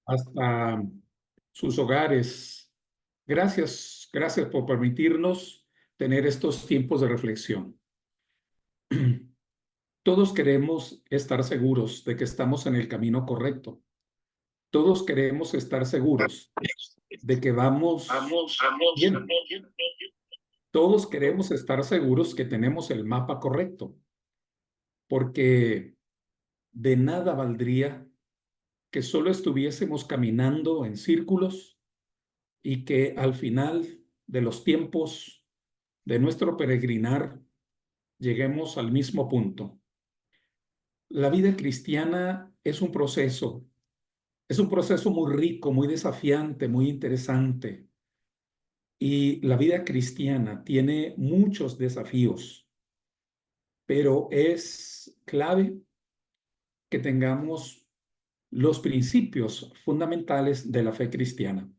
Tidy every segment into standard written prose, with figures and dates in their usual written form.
hasta sus hogares. Gracias por permitirnos tener estos tiempos de reflexión. Todos queremos estar seguros de que estamos en el camino correcto. Todos queremos estar seguros de que vamos bien. Todos queremos estar seguros que tenemos el mapa correcto, porque de nada valdría que solo estuviésemos caminando en círculos y que al final de los tiempos de nuestro peregrinar lleguemos al mismo punto. La vida cristiana es un proceso muy rico, muy desafiante, muy interesante. Y la vida cristiana tiene muchos desafíos, pero es clave que tengamos los principios fundamentales de la fe cristiana.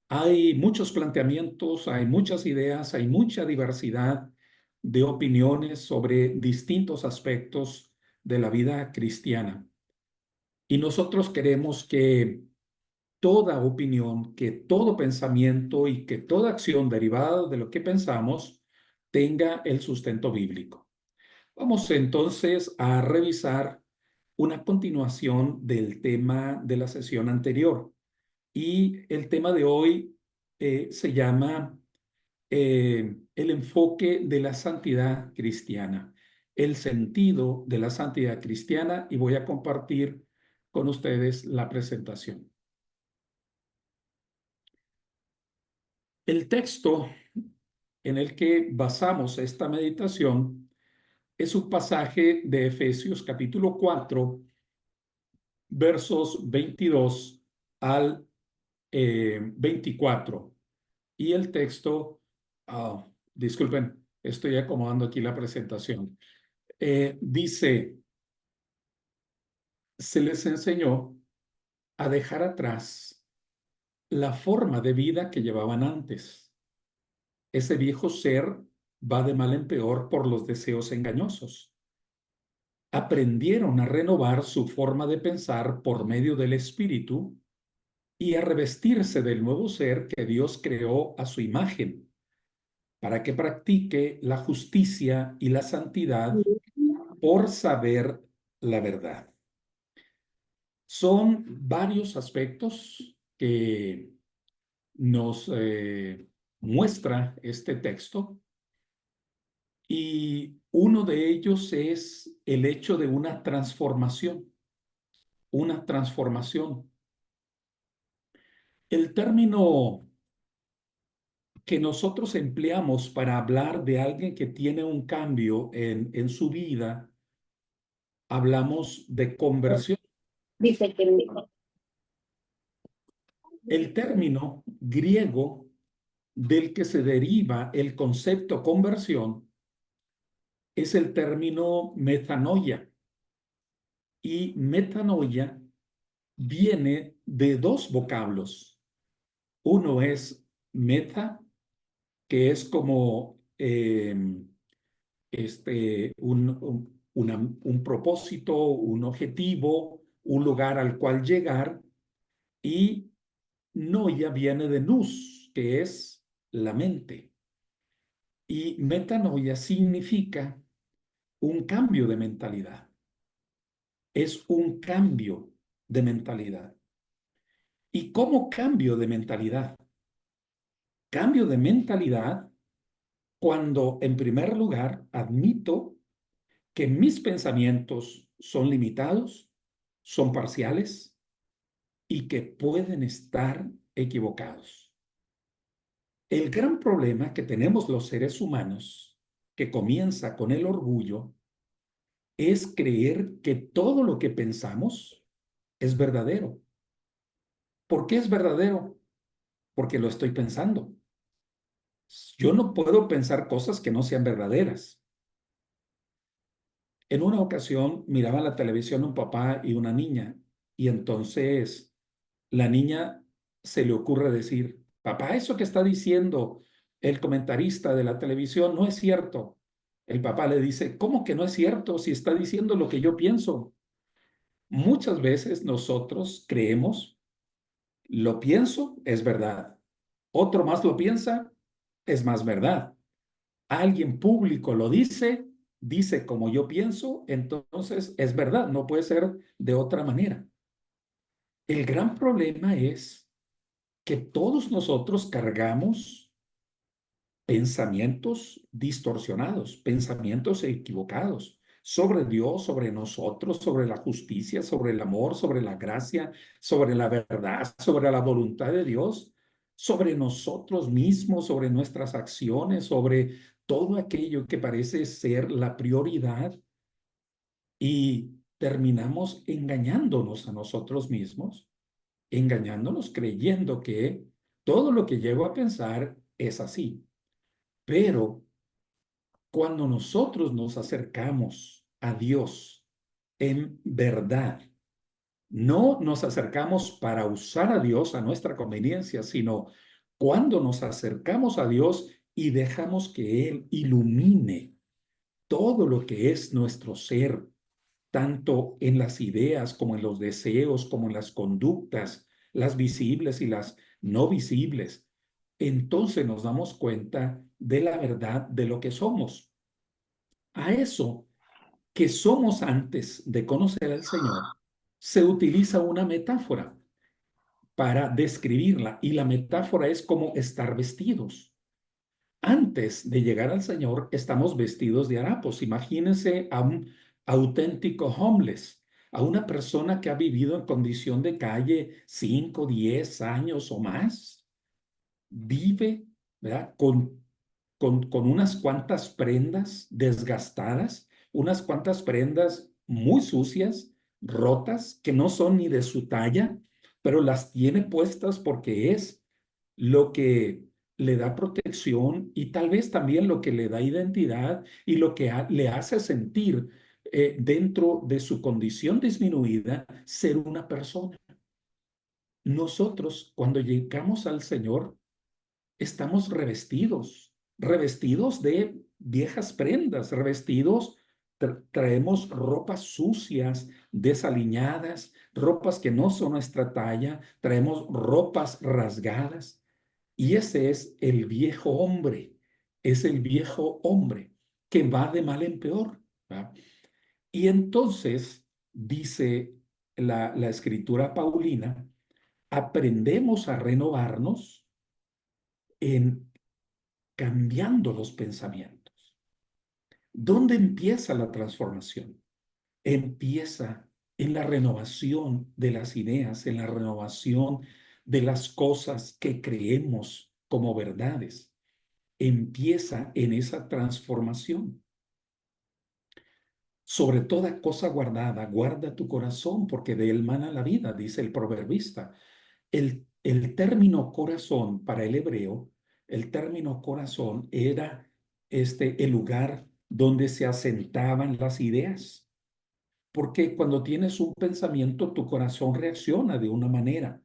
Hay muchos planteamientos, hay muchas ideas, hay mucha diversidad de opiniones sobre distintos aspectos de la vida cristiana. Y nosotros queremos que toda opinión, que todo pensamiento y que toda acción derivada de lo que pensamos tenga el sustento bíblico. Vamos entonces a revisar una continuación del tema de la sesión anterior. Y el tema de hoy se llama el enfoque de la santidad cristiana, el sentido de la santidad cristiana, y voy a compartir con ustedes la presentación. El texto en el que basamos esta meditación es un pasaje de Efesios capítulo 4, versos 22 al 24. Y el texto, disculpen, estoy acomodando aquí la presentación. Dice, se les enseñó a dejar atrás la forma de vida que llevaban antes. Ese viejo ser va de mal en peor por los deseos engañosos. Aprendieron a renovar su forma de pensar por medio del Espíritu y a revestirse del nuevo ser que Dios creó a su imagen, para que practique la justicia y la santidad por saber la verdad. Son varios aspectos que nos muestra este texto, y uno de ellos es el hecho de una transformación, una transformación. El término que nosotros empleamos para hablar de alguien que tiene un cambio en su vida, hablamos de conversión. Dice que El término griego del que se deriva el concepto conversión es el término metanoia. Y metanoia viene de dos vocablos. Uno es meta, que es como un propósito, un objetivo, un lugar al cual llegar, y noia viene de nous, que es la mente. Y metanoia significa un cambio de mentalidad. Es un cambio de mentalidad. ¿Y cómo cambio de mentalidad? Cambio de mentalidad cuando, en primer lugar, admito que mis pensamientos son limitados, son parciales y que pueden estar equivocados. El gran problema que tenemos los seres humanos, que comienza con el orgullo, es creer que todo lo que pensamos es verdadero. ¿Por qué es verdadero? Porque lo estoy pensando. Yo no puedo pensar cosas que no sean verdaderas. En una ocasión miraba la televisión un papá y una niña, y entonces la niña se le ocurre decir, papá, eso que está diciendo el comentarista de la televisión no es cierto. El papá le dice, ¿cómo que no es cierto si está diciendo lo que yo pienso? Muchas veces nosotros creemos, lo pienso, es verdad. Otro más lo piensa, es más verdad. Alguien público lo dice, dice como yo pienso, entonces es verdad, no puede ser de otra manera. El gran problema es que todos nosotros cargamos pensamientos distorsionados, pensamientos equivocados sobre Dios, sobre nosotros, sobre la justicia, sobre el amor, sobre la gracia, sobre la verdad, sobre la voluntad de Dios, sobre nosotros mismos, sobre nuestras acciones, sobre todo aquello que parece ser la prioridad, y terminamos engañándonos a nosotros mismos, engañándonos creyendo que todo lo que llego a pensar es así. Pero cuando nosotros nos acercamos a Dios en verdad, no nos acercamos para usar a Dios a nuestra conveniencia, sino cuando nos acercamos a Dios y dejamos que Él ilumine todo lo que es nuestro ser, tanto en las ideas como en los deseos, como en las conductas, las visibles y las no visibles, entonces nos damos cuenta de la verdad de lo que somos. A eso que somos antes de conocer al Señor, se utiliza una metáfora para describirla, y la metáfora es como estar vestidos. Antes de llegar al Señor, estamos vestidos de harapos. Imagínense a un auténtico homeless, a una persona que ha vivido en condición de calle 5, 10 años o más. Vive, ¿verdad? Con unas cuantas prendas desgastadas, unas cuantas prendas muy sucias, rotas, que no son ni de su talla, pero las tiene puestas porque es lo que le da protección, y tal vez también lo que le da identidad y lo que le hace sentir, dentro de su condición disminuida, ser una persona. Nosotros, cuando llegamos al Señor, estamos revestidos, revestidos de viejas prendas, revestidos, traemos ropas sucias, desaliñadas, ropas que no son nuestra talla, traemos ropas rasgadas. Y ese es el viejo hombre, es el viejo hombre que va de mal en peor, ¿verdad? Y entonces, dice la escritura paulina, aprendemos a renovarnos en cambiando los pensamientos. ¿Dónde empieza la transformación? Empieza en la renovación de las ideas, en la renovación de las cosas que creemos como verdades. Empieza en esa transformación. Sobre toda cosa guardada, guarda tu corazón, porque de él mana la vida, dice el proverbista. El término corazón para el hebreo, el término corazón era el lugar donde se asentaban las ideas. Porque cuando tienes un pensamiento, tu corazón reacciona de una manera.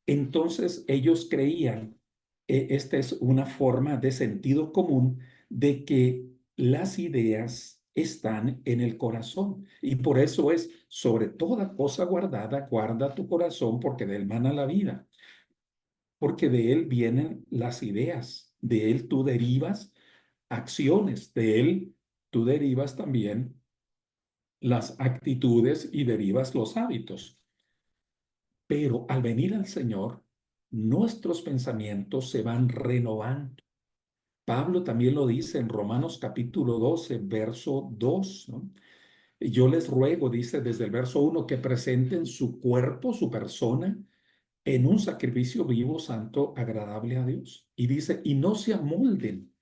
Entonces ellos creían, esta es una forma de sentido común, de que las ideas están en el corazón. Y por eso es, sobre toda cosa guardada, guarda tu corazón, porque de él mana la vida, porque de él vienen las ideas, de él tú derivas acciones, de él tú derivas también las actitudes y derivas los hábitos. Pero al venir al Señor, nuestros pensamientos se van renovando. Pablo también lo dice en Romanos capítulo 12, verso 2, ¿no? Yo les ruego, dice desde el verso 1, que presenten su cuerpo, su persona, en un sacrificio vivo, santo, agradable a Dios. Y dice, y no se amolden,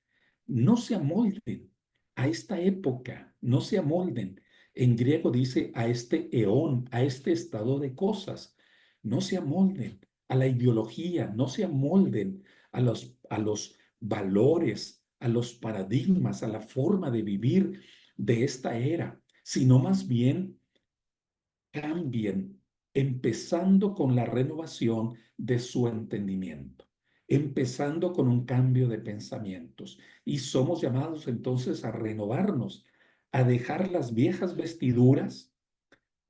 no se amolden a esta época, no se amolden. En griego dice a este eón, a este estado de cosas. No se amolden a la ideología, no se amolden a los valores, a los paradigmas, a la forma de vivir de esta era, sino más bien cambien, empezando con la renovación de su entendimiento, empezando con un cambio de pensamientos. Y somos llamados entonces a renovarnos, a dejar las viejas vestiduras,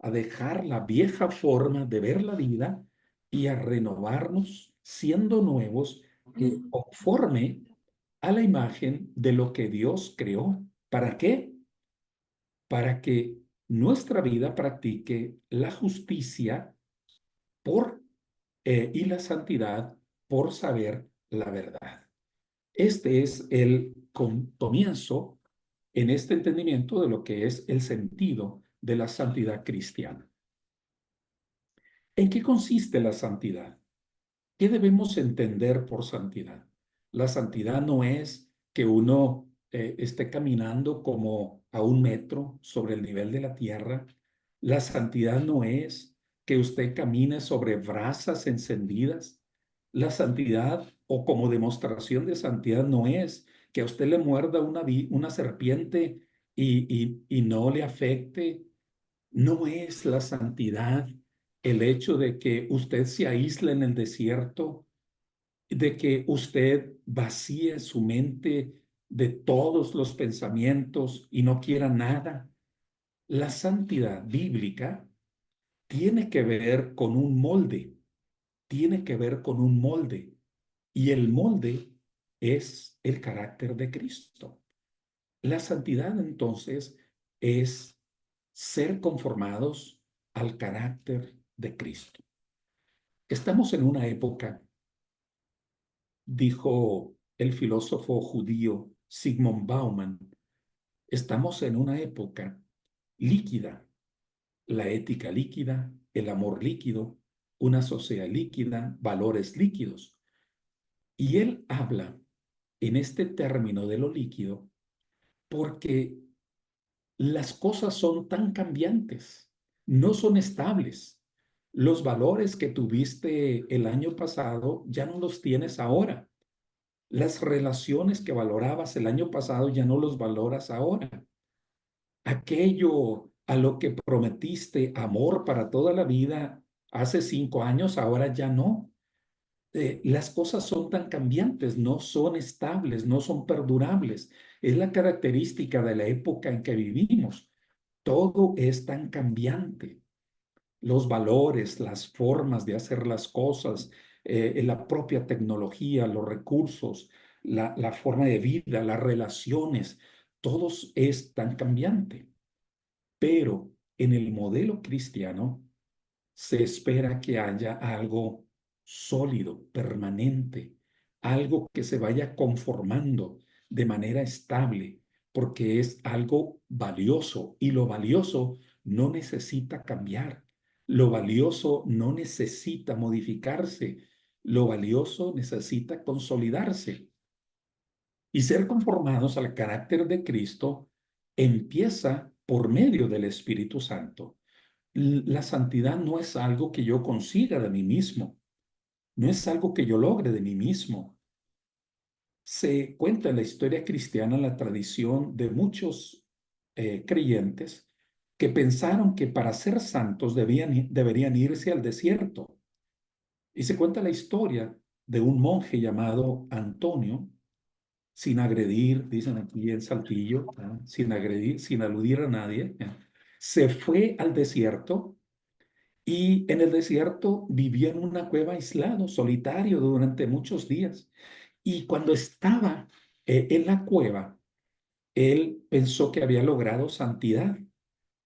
a dejar la vieja forma de ver la vida y a renovarnos siendo nuevos conforme a la imagen de lo que Dios creó. ¿Para qué? Para que nuestra vida practique la justicia por, y la santidad por saber la verdad. Este es el comienzo en este entendimiento de lo que es el sentido de la santidad cristiana. ¿En qué consiste la santidad? ¿Qué debemos entender por santidad? La santidad no es que uno esté caminando como a 1 metro sobre el nivel de la tierra. La santidad no es que usted camine sobre brasas encendidas. La santidad, o como demostración de santidad, no es que a usted le muerda una serpiente y no le afecte. No es la santidad el hecho de que usted se aísle en el desierto, de que usted vacíe su mente de todos los pensamientos y no quiera nada. La santidad bíblica tiene que ver con un molde, tiene que ver con un molde. Y el molde es el carácter de Cristo. La santidad entonces es ser conformados al carácter de Cristo. Estamos en una época, dijo el filósofo judío Zygmunt Bauman, estamos en una época líquida, la ética líquida, el amor líquido, una sociedad líquida, valores líquidos. Y él habla en este término de lo líquido porque las cosas son tan cambiantes, no son estables. Los valores que tuviste el año pasado ya no los tienes ahora. Las relaciones que valorabas el año pasado ya no los valoras ahora. Aquello a lo que prometiste amor para toda la vida hace 5 años, ahora ya no. Las cosas son tan cambiantes, no son estables, no son perdurables. Es la característica de la época en que vivimos. Todo es tan cambiante. Los valores, las formas de hacer las cosas, la propia tecnología, los recursos, la forma de vida, las relaciones, todo es tan cambiante. Pero en el modelo cristiano se espera que haya algo sólido, permanente, algo que se vaya conformando de manera estable, porque es algo valioso y lo valioso no necesita cambiar, lo valioso no necesita modificarse, lo valioso necesita consolidarse. Y ser conformados al carácter de Cristo empieza por medio del Espíritu Santo. La santidad no es algo que yo consiga de mí mismo, no es algo que yo logre de mí mismo. Se cuenta en la historia cristiana la tradición de muchos creyentes que pensaron que para ser santos deberían irse al desierto. Y se cuenta la historia de un monje llamado Antonio, sin agredir, dicen aquí en Saltillo, sin agredir, sin aludir a nadie, se fue al desierto. Y en el desierto vivía en una cueva aislado, solitario, durante muchos días. Y cuando estaba en la cueva, él pensó que había logrado santidad,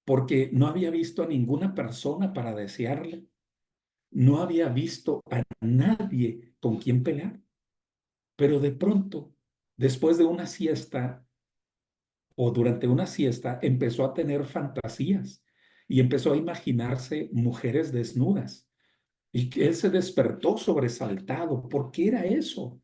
porque no había visto a ninguna persona para desearle, no había visto a nadie con quien pelear. Pero de pronto, después de una siesta o durante una siesta, empezó a tener fantasías y empezó a imaginarse mujeres desnudas. Y que él se despertó sobresaltado. ¿Por qué era eso?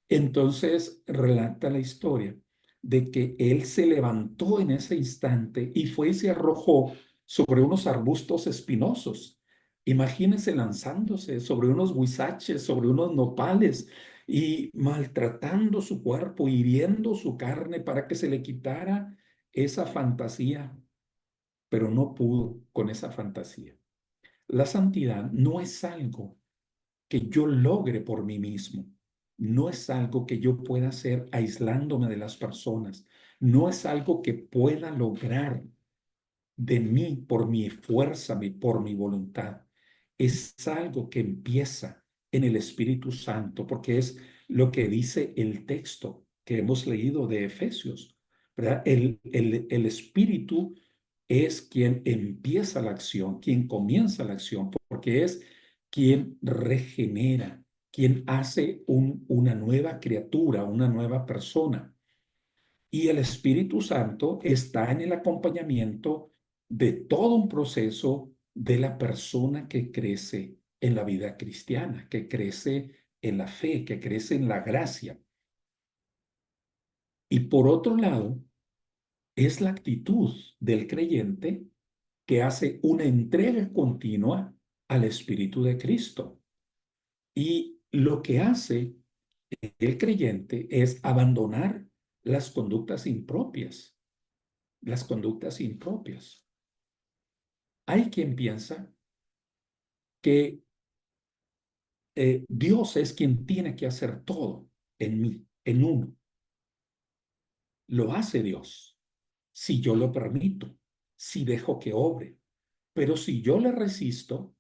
Entonces relata la historia de que él se levantó en ese instante y fue y se arrojó sobre unos arbustos espinosos. Imagínense lanzándose sobre unos huizaches, sobre unos nopales y maltratando su cuerpo, hiriendo su carne para que se le quitara esa fantasía, pero no pudo con esa fantasía. La santidad no es algo que yo logre por mí mismo. No es algo que yo pueda hacer aislándome de las personas. No es algo que pueda lograr de mí por mi fuerza, por mi voluntad. Es algo que empieza en el Espíritu Santo, porque es lo que dice el texto que hemos leído de Efesios, ¿verdad? El Espíritu es quien empieza la acción, quien comienza la acción, porque es quien regenera, quien hace una nueva criatura, una nueva persona. Y el Espíritu Santo está en el acompañamiento de todo un proceso de la persona que crece en la vida cristiana, que crece en la fe, que crece en la gracia. Y por otro lado, es la actitud del creyente que hace una entrega continua al Espíritu de Cristo. Y lo que hace el creyente es abandonar las conductas impropias, las conductas impropias. Hay quien piensa que Dios es quien tiene que hacer todo en mí, en uno. Lo hace Dios, si yo lo permito, si dejo que obre. Pero si yo le resisto,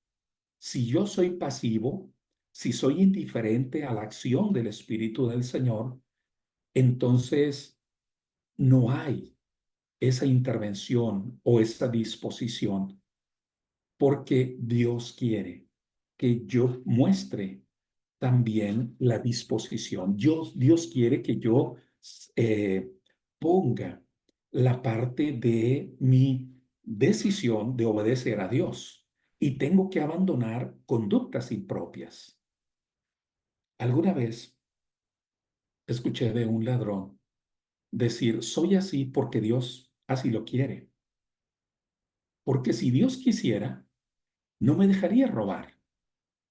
si yo soy pasivo, si soy indiferente a la acción del Espíritu del Señor, entonces no hay esa intervención o esa disposición, porque Dios quiere que yo muestre también la disposición. Dios quiere que yo eh, ponga la parte de mi decisión de obedecer a Dios y tengo que abandonar conductas impropias. Alguna vez escuché de un ladrón decir, soy así porque Dios así lo quiere. Porque si Dios quisiera, no me dejaría robar.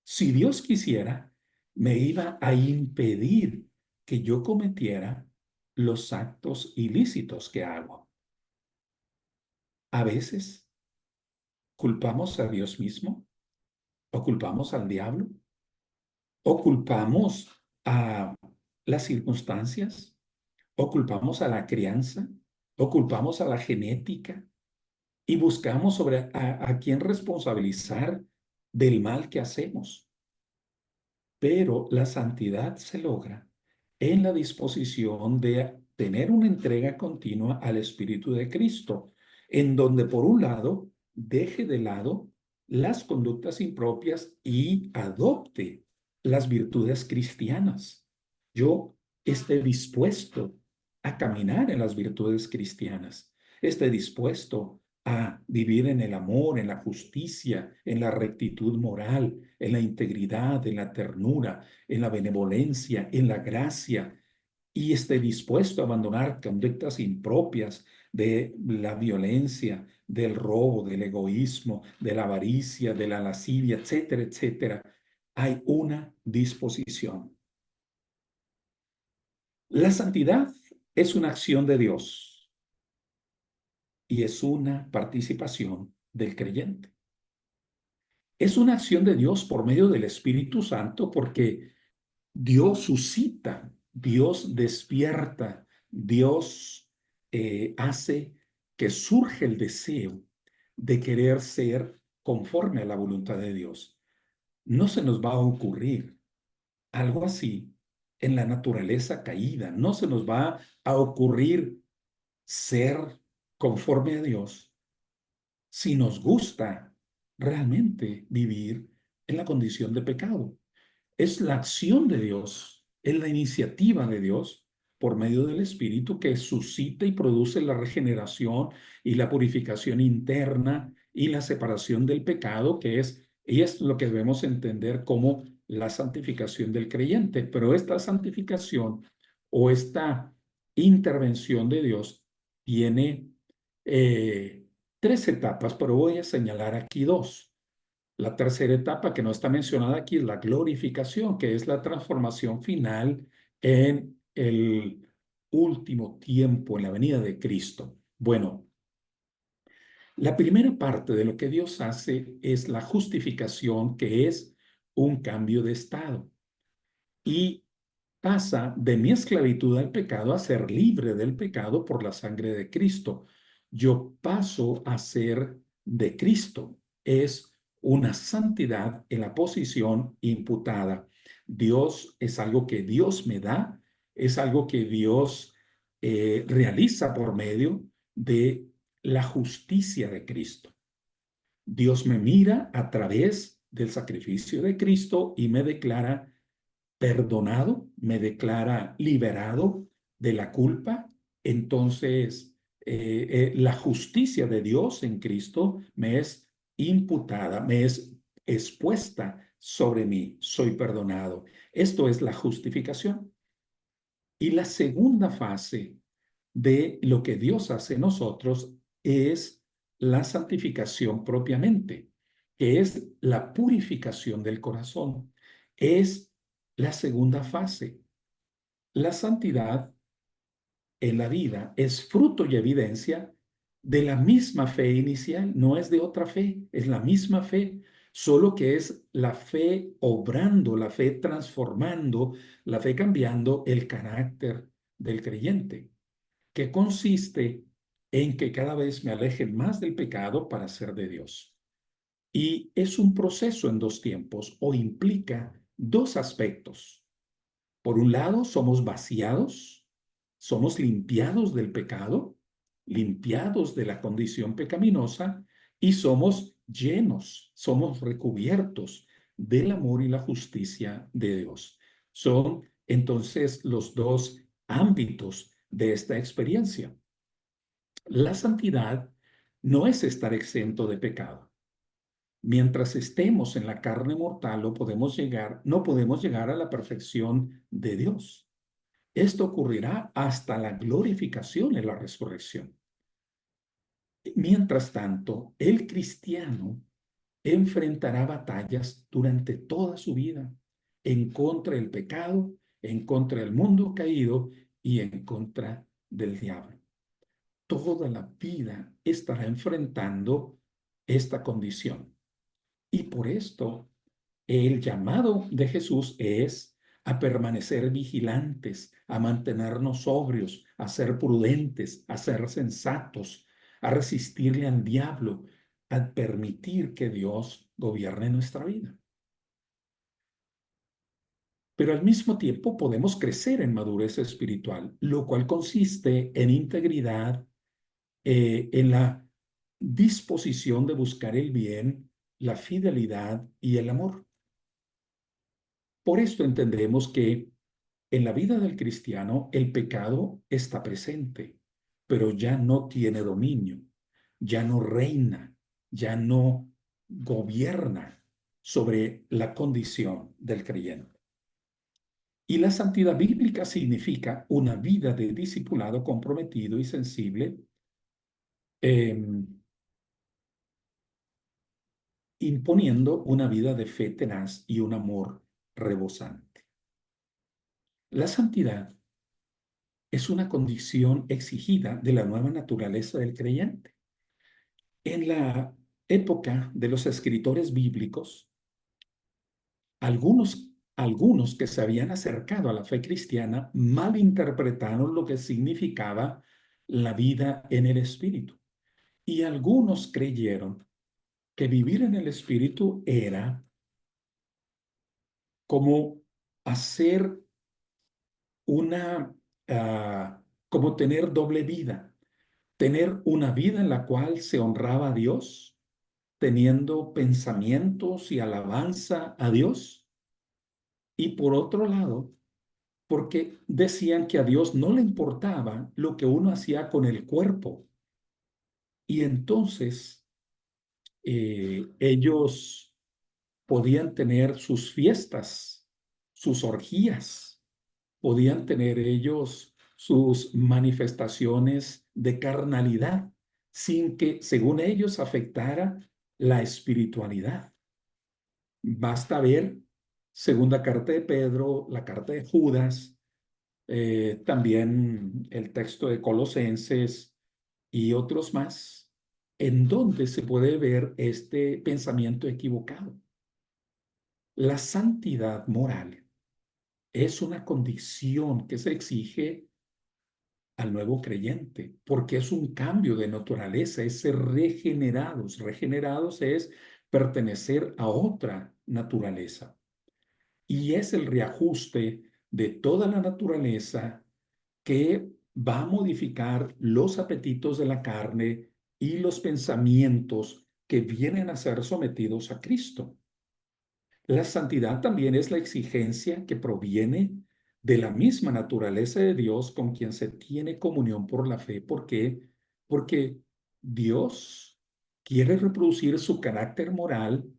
Si Dios quisiera, me iba a impedir que yo cometiera los actos ilícitos que hago. A veces culpamos a Dios mismo, o culpamos al diablo, o culpamos a las circunstancias, o culpamos a la crianza, o culpamos a la genética, y buscamos sobre a quién responsabilizar del mal que hacemos. Pero la santidad se logra en la disposición de tener una entrega continua al Espíritu de Cristo, en donde por un lado deje de lado las conductas impropias y adopte las virtudes cristianas. Yo esté dispuesto a caminar en las virtudes cristianas, esté dispuesto a vivir en el amor, en la justicia, en la rectitud moral, en la integridad, en la ternura, en la benevolencia, en la gracia, y esté dispuesto a abandonar conductas impropias de la violencia, del robo, del egoísmo, de la avaricia, de la lascivia, etcétera, etcétera. Hay una disposición. La santidad es una acción de Dios y es una participación del creyente. Es una acción de Dios por medio del Espíritu Santo porque Dios suscita, Dios despierta, Dios hace que surge el deseo de querer ser conforme a la voluntad de Dios. No se nos va a ocurrir algo así en la naturaleza caída, no se nos va a ocurrir ser conforme a Dios si nos gusta realmente vivir en la condición de pecado. Es la acción de Dios, es la iniciativa de Dios por medio del Espíritu que suscita y produce la regeneración y la purificación interna y la separación del pecado, y es lo que debemos entender como la santificación del creyente. Pero esta santificación o esta intervención de Dios tiene eh, tres etapas, pero voy a señalar aquí dos. La tercera etapa que no está mencionada aquí es la glorificación, que es la transformación final en el último tiempo, en la venida de Cristo. Bueno, la primera parte de lo que Dios hace es la justificación, que es un cambio de estado. Y pasa de mi esclavitud al pecado a ser libre del pecado por la sangre de Cristo. yo paso a ser de Cristo. Es una santidad en la posición imputada. Dios es algo que Dios me da, es algo que Dios realiza por medio de la justicia de Cristo. Dios me mira a través del sacrificio de Cristo y me declara perdonado, me declara liberado de la culpa. Entonces, la justicia de Dios en Cristo me es imputada, me es expuesta sobre mí. Soy perdonado. Esto es la justificación. Y la segunda fase de lo que Dios hace en nosotros es la santificación propiamente, que es la purificación del corazón. Es la segunda fase. La santidad en la vida es fruto y evidencia de la misma fe inicial, no es de otra fe, es la misma fe, solo que es la fe obrando, la fe transformando, la fe cambiando el carácter del creyente, que consiste en que cada vez me aleje más del pecado para ser de Dios. Y es un proceso en dos tiempos o implica dos aspectos. Por un lado, somos vaciados, somos limpiados del pecado, limpiados de la condición pecaminosa y somos llenos, somos recubiertos del amor y la justicia de Dios. Son entonces los dos ámbitos de esta experiencia. La santidad no es estar exento de pecado. Mientras estemos en la carne mortal, no podemos llegar a la perfección de Dios. Esto ocurrirá hasta la glorificación en la resurrección. Mientras tanto, el cristiano enfrentará batallas durante toda su vida en contra del pecado, en contra del mundo caído y en contra del diablo. Toda la vida estará enfrentando esta condición. Y por esto, el llamado de Jesús es a permanecer vigilantes, a mantenernos sobrios, a ser prudentes, a ser sensatos, a resistirle al diablo, a permitir que Dios gobierne nuestra vida. Pero al mismo tiempo podemos crecer en madurez espiritual, lo cual consiste en integridad, en la disposición de buscar el bien, la fidelidad y el amor. Por esto entendemos que en la vida del cristiano el pecado está presente, pero ya no tiene dominio, ya no reina, ya no gobierna sobre la condición del creyente. Y la santidad bíblica significa una vida de discipulado comprometido y sensible, eh, imponiendo una vida de fe tenaz y un amor rebosante. La santidad es una condición exigida de la nueva naturaleza del creyente. En la época de los escritores bíblicos, algunos que se habían acercado a la fe cristiana malinterpretaron lo que significaba la vida en el Espíritu. Y algunos creyeron que vivir en el Espíritu era como hacer una, como tener doble vida, tener una vida en la cual se honraba a Dios, teniendo pensamientos y alabanza a Dios, y por otro lado, porque decían que a Dios no le importaba lo que uno hacía con el cuerpo, y entonces ellos podían tener sus fiestas, sus orgías, podían tener ellos sus manifestaciones de carnalidad sin que, según ellos, afectara la espiritualidad. Basta ver segunda carta de Pedro, la carta de Judas, también el texto de Colosenses y otros más, en donde se puede ver este pensamiento equivocado. La santidad moral es una condición que se exige al nuevo creyente, porque es un cambio de naturaleza, es ser regenerados. Regenerados es pertenecer a otra naturaleza. Y es el reajuste de toda la naturaleza que va a modificar los apetitos de la carne y los pensamientos que vienen a ser sometidos a Cristo. La santidad también es la exigencia que proviene de la misma naturaleza de Dios con quien se tiene comunión por la fe. ¿Por qué? Porque Dios quiere reproducir su carácter moral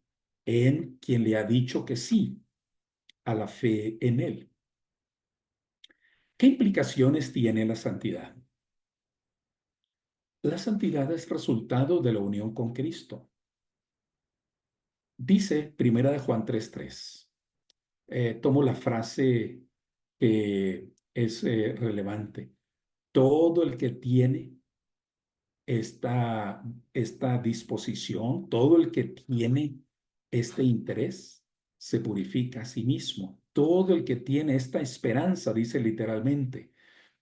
en quien le ha dicho que sí a la fe en Él. ¿Qué implicaciones tiene la santidad? La santidad es resultado de la unión con Cristo. Dice Primera de Juan 3:3. Tomo la frase que es relevante. Todo el que tiene esta, esta disposición, todo el que tiene este interés, se purifica a sí mismo. Todo el que tiene esta esperanza, dice literalmente,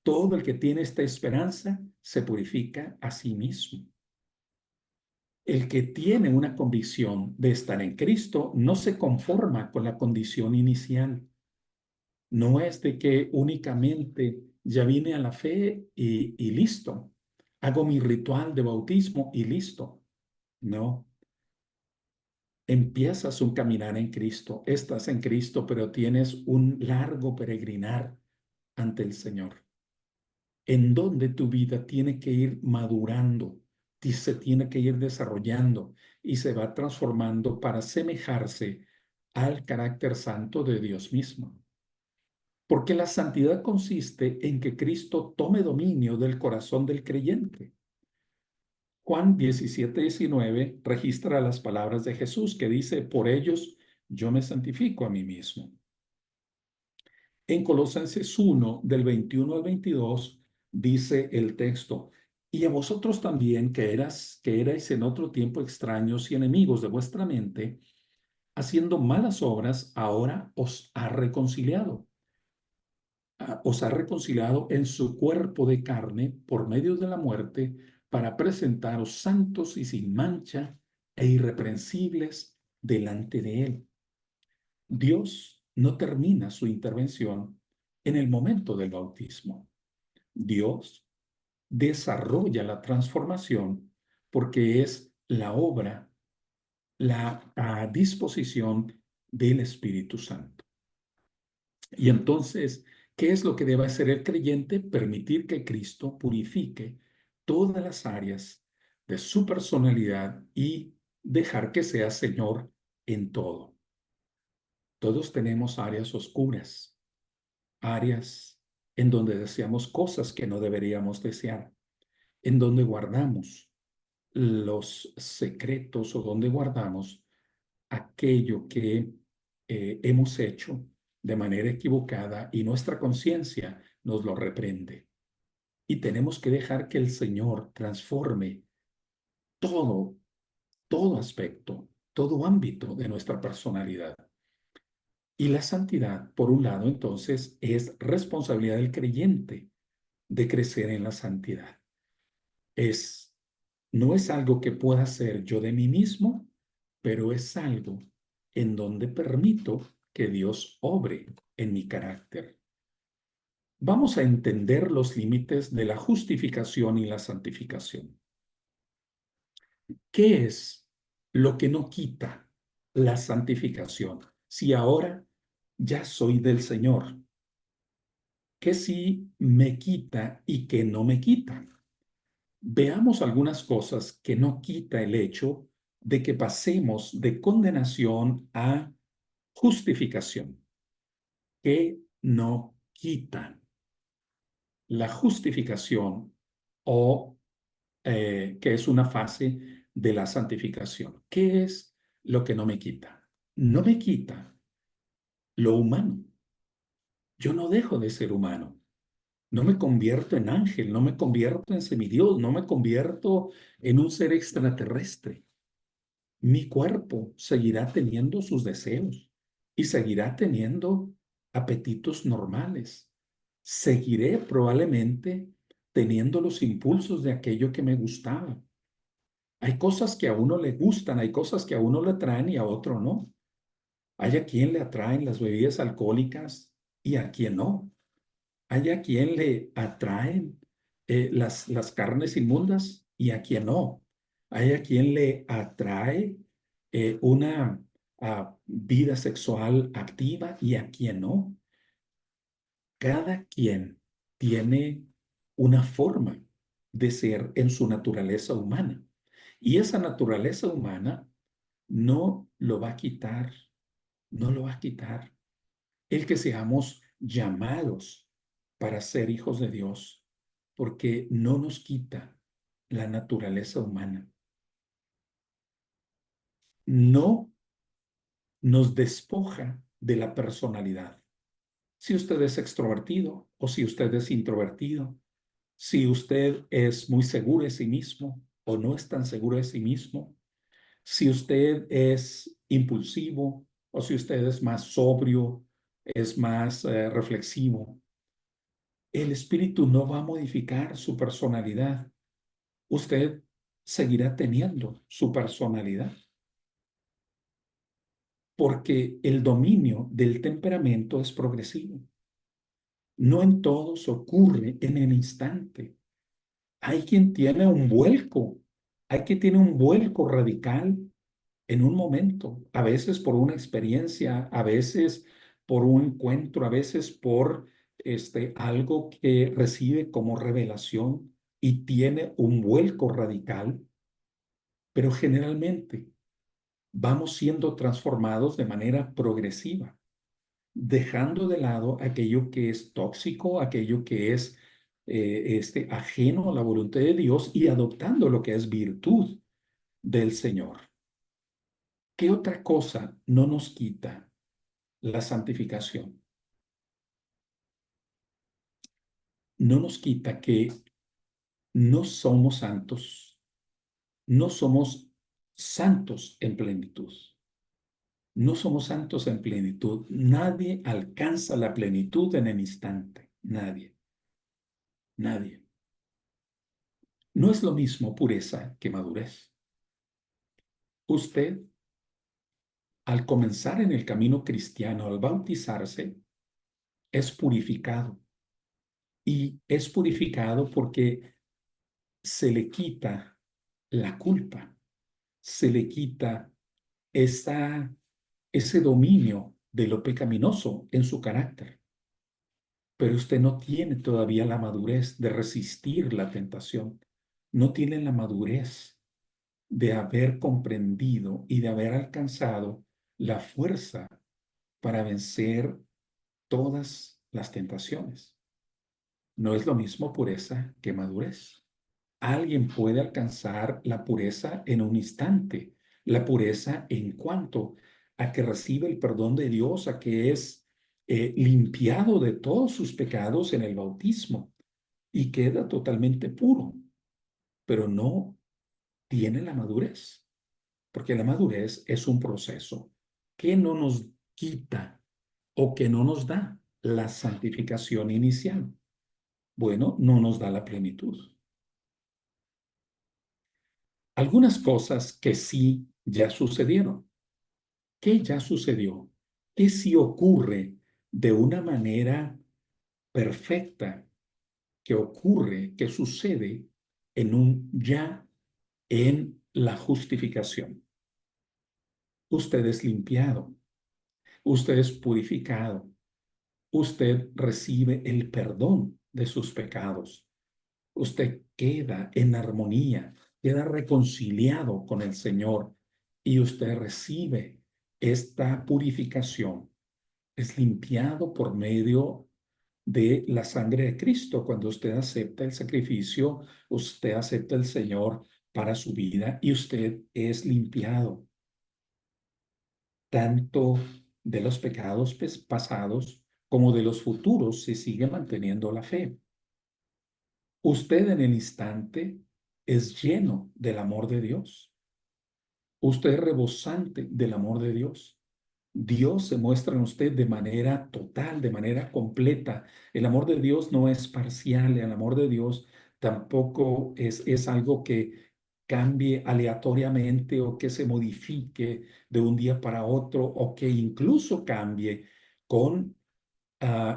todo el que tiene esta esperanza se purifica a sí mismo. El que tiene una convicción de estar en Cristo no se conforma con la condición inicial. No es de que únicamente ya vine a la fe y listo. Hago mi ritual de bautismo y listo. No. Empiezas un caminar en Cristo. Estás en Cristo, pero tienes un largo peregrinar ante el Señor, en donde tu vida tiene que ir madurando, y se tiene que ir desarrollando y se va transformando para asemejarse al carácter santo de Dios mismo. Porque la santidad consiste en que Cristo tome dominio del corazón del creyente. Juan 17:19 registra las palabras de Jesús que dice, por ellos yo me santifico a mí mismo. En Colosenses 1, del 21 al 22, dice el texto, y a vosotros también que erais en otro tiempo extraños y enemigos de vuestra mente, haciendo malas obras, ahora os ha reconciliado en su cuerpo de carne por medio de la muerte para presentaros santos y sin mancha e irreprensibles delante de él. Dios no termina su intervención en el momento del bautismo. Dios desarrolla la transformación porque es la obra, la disposición del Espíritu Santo. Y entonces, ¿qué es lo que debe hacer el creyente? Permitir que Cristo purifique todas las áreas de su personalidad y dejar que sea Señor en todo. Todos tenemos áreas oscuras, áreas en donde deseamos cosas que no deberíamos desear, en donde guardamos los secretos o donde guardamos aquello que hemos hecho de manera equivocada y nuestra conciencia nos lo reprende. Y tenemos que dejar que el Señor transforme todo, todo aspecto, todo ámbito de nuestra personalidad. Y la santidad, por un lado, entonces, es responsabilidad del creyente de crecer en la santidad. Es, no es algo que pueda hacer yo de mí mismo, pero es algo en donde permito que Dios obre en mi carácter. Vamos a entender los límites de la justificación y la santificación. ¿Qué es lo que no quita la santificación? Si ahora ya soy del Señor, ¿qué sí me quita y qué no me quita? Veamos algunas cosas que no quita el hecho de que pasemos de condenación a justificación, que no quita la justificación o que es una fase de la santificación. ¿Qué es lo que no me quita? No me quita lo humano. Yo no dejo de ser humano. No me convierto en ángel, no me convierto en semidios, no me convierto en un ser extraterrestre. Mi cuerpo seguirá teniendo sus deseos y seguirá teniendo apetitos normales. Seguiré probablemente teniendo los impulsos de aquello que me gustaba. Hay cosas que a uno le gustan, hay cosas que a uno le atraen y a otro no. Hay a quien le atraen las bebidas alcohólicas y a quien no. Hay a quien le atraen las carnes inmundas y a quien no. Hay a quien le atrae una vida sexual activa y a quien no. Cada quien tiene una forma de ser en su naturaleza humana. Y esa naturaleza humana no lo va a quitar, no lo va a quitar el que seamos llamados para ser hijos de Dios, porque no nos quita la naturaleza humana, no nos despoja de la personalidad. Si usted es extrovertido o si usted es introvertido, si usted es muy seguro de sí mismo o no es tan seguro de sí mismo, si usted es impulsivo o si usted es más sobrio, es más reflexivo, el espíritu no va a modificar su personalidad. Usted seguirá teniendo su personalidad porque el dominio del temperamento es progresivo. No en todos ocurre en el instante. Hay quien tiene un vuelco, hay quien tiene un vuelco radical en un momento, a veces por una experiencia, a veces por un encuentro, a veces por algo que recibe como revelación y tiene un vuelco radical, pero generalmente vamos siendo transformados de manera progresiva, dejando de lado aquello que es tóxico, aquello que es ajeno a la voluntad de Dios y adoptando lo que es virtud del Señor. ¿Qué otra cosa no nos quita la santificación? No nos quita que no somos santos, no somos santos en plenitud. No somos santos en plenitud. Nadie alcanza la plenitud en el instante. Nadie, nadie. No es lo mismo pureza que madurez. Usted, al comenzar en el camino cristiano, al bautizarse, es purificado. Y es purificado porque se le quita la culpa, se le quita esa, ese dominio de lo pecaminoso en su carácter. Pero usted no tiene todavía la madurez de resistir la tentación. No tiene la madurez de haber comprendido y de haber alcanzado la fuerza para vencer todas las tentaciones. No es lo mismo pureza que madurez. Alguien puede alcanzar la pureza en un instante, la pureza en cuanto a que recibe el perdón de Dios, a que es limpiado de todos sus pecados en el bautismo y queda totalmente puro, pero no tiene la madurez, porque la madurez es un proceso que no nos quita o que no nos da la santificación inicial. Bueno, no nos da la plenitud. Algunas cosas que sí ya sucedieron. ¿Qué ya sucedió? ¿Qué sí ocurre de una manera perfecta? ¿Qué ocurre? ¿Qué sucede en un ya en la justificación? Usted es limpiado, usted es purificado, usted recibe el perdón de sus pecados, usted queda en armonía, queda reconciliado con el Señor y usted recibe esta purificación. Es limpiado por medio de la sangre de Cristo. Cuando usted acepta el sacrificio, usted acepta el Señor para su vida y usted es limpiado tanto de los pecados pasados como de los futuros si sigue manteniendo la fe. Usted en el instante es lleno del amor de Dios. Usted es rebosante del amor de Dios. Dios se muestra en usted de manera total, de manera completa. El amor de Dios no es parcial, el amor de Dios tampoco es algo que cambie aleatoriamente o que se modifique de un día para otro o que incluso cambie con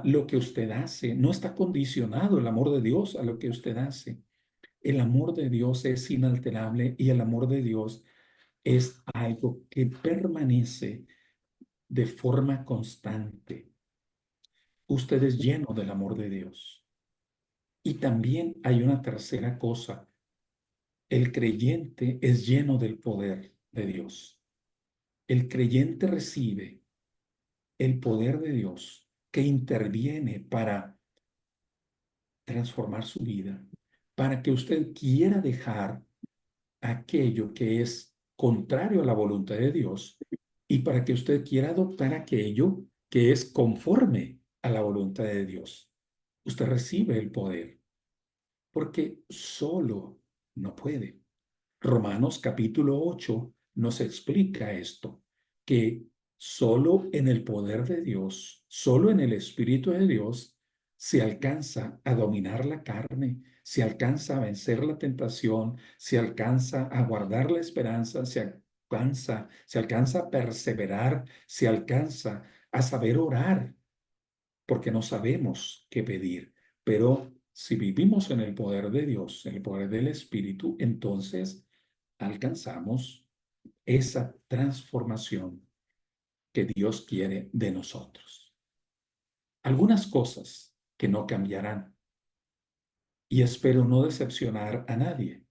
lo que usted hace. No está condicionado el amor de Dios a lo que usted hace. El amor de Dios es inalterable y el amor de Dios es algo que permanece de forma constante. Usted es lleno del amor de Dios. Y también hay una tercera cosa. El creyente es lleno del poder de Dios. El creyente recibe el poder de Dios que interviene para transformar su vida, para que usted quiera dejar aquello que es contrario a la voluntad de Dios y para que usted quiera adoptar aquello que es conforme a la voluntad de Dios. Usted recibe el poder porque solo no puede. Romanos capítulo 8 nos explica esto, que solo en el poder de Dios, solo en el Espíritu de Dios, se alcanza a dominar la carne, se alcanza a vencer la tentación, se alcanza a guardar la esperanza, se alcanza a perseverar, se alcanza a saber orar, porque no sabemos qué pedir. Pero si vivimos en el poder de Dios, en el poder del Espíritu, entonces alcanzamos esa transformación que Dios quiere de nosotros. Algunas cosas que no cambiarán y espero no decepcionar a nadie,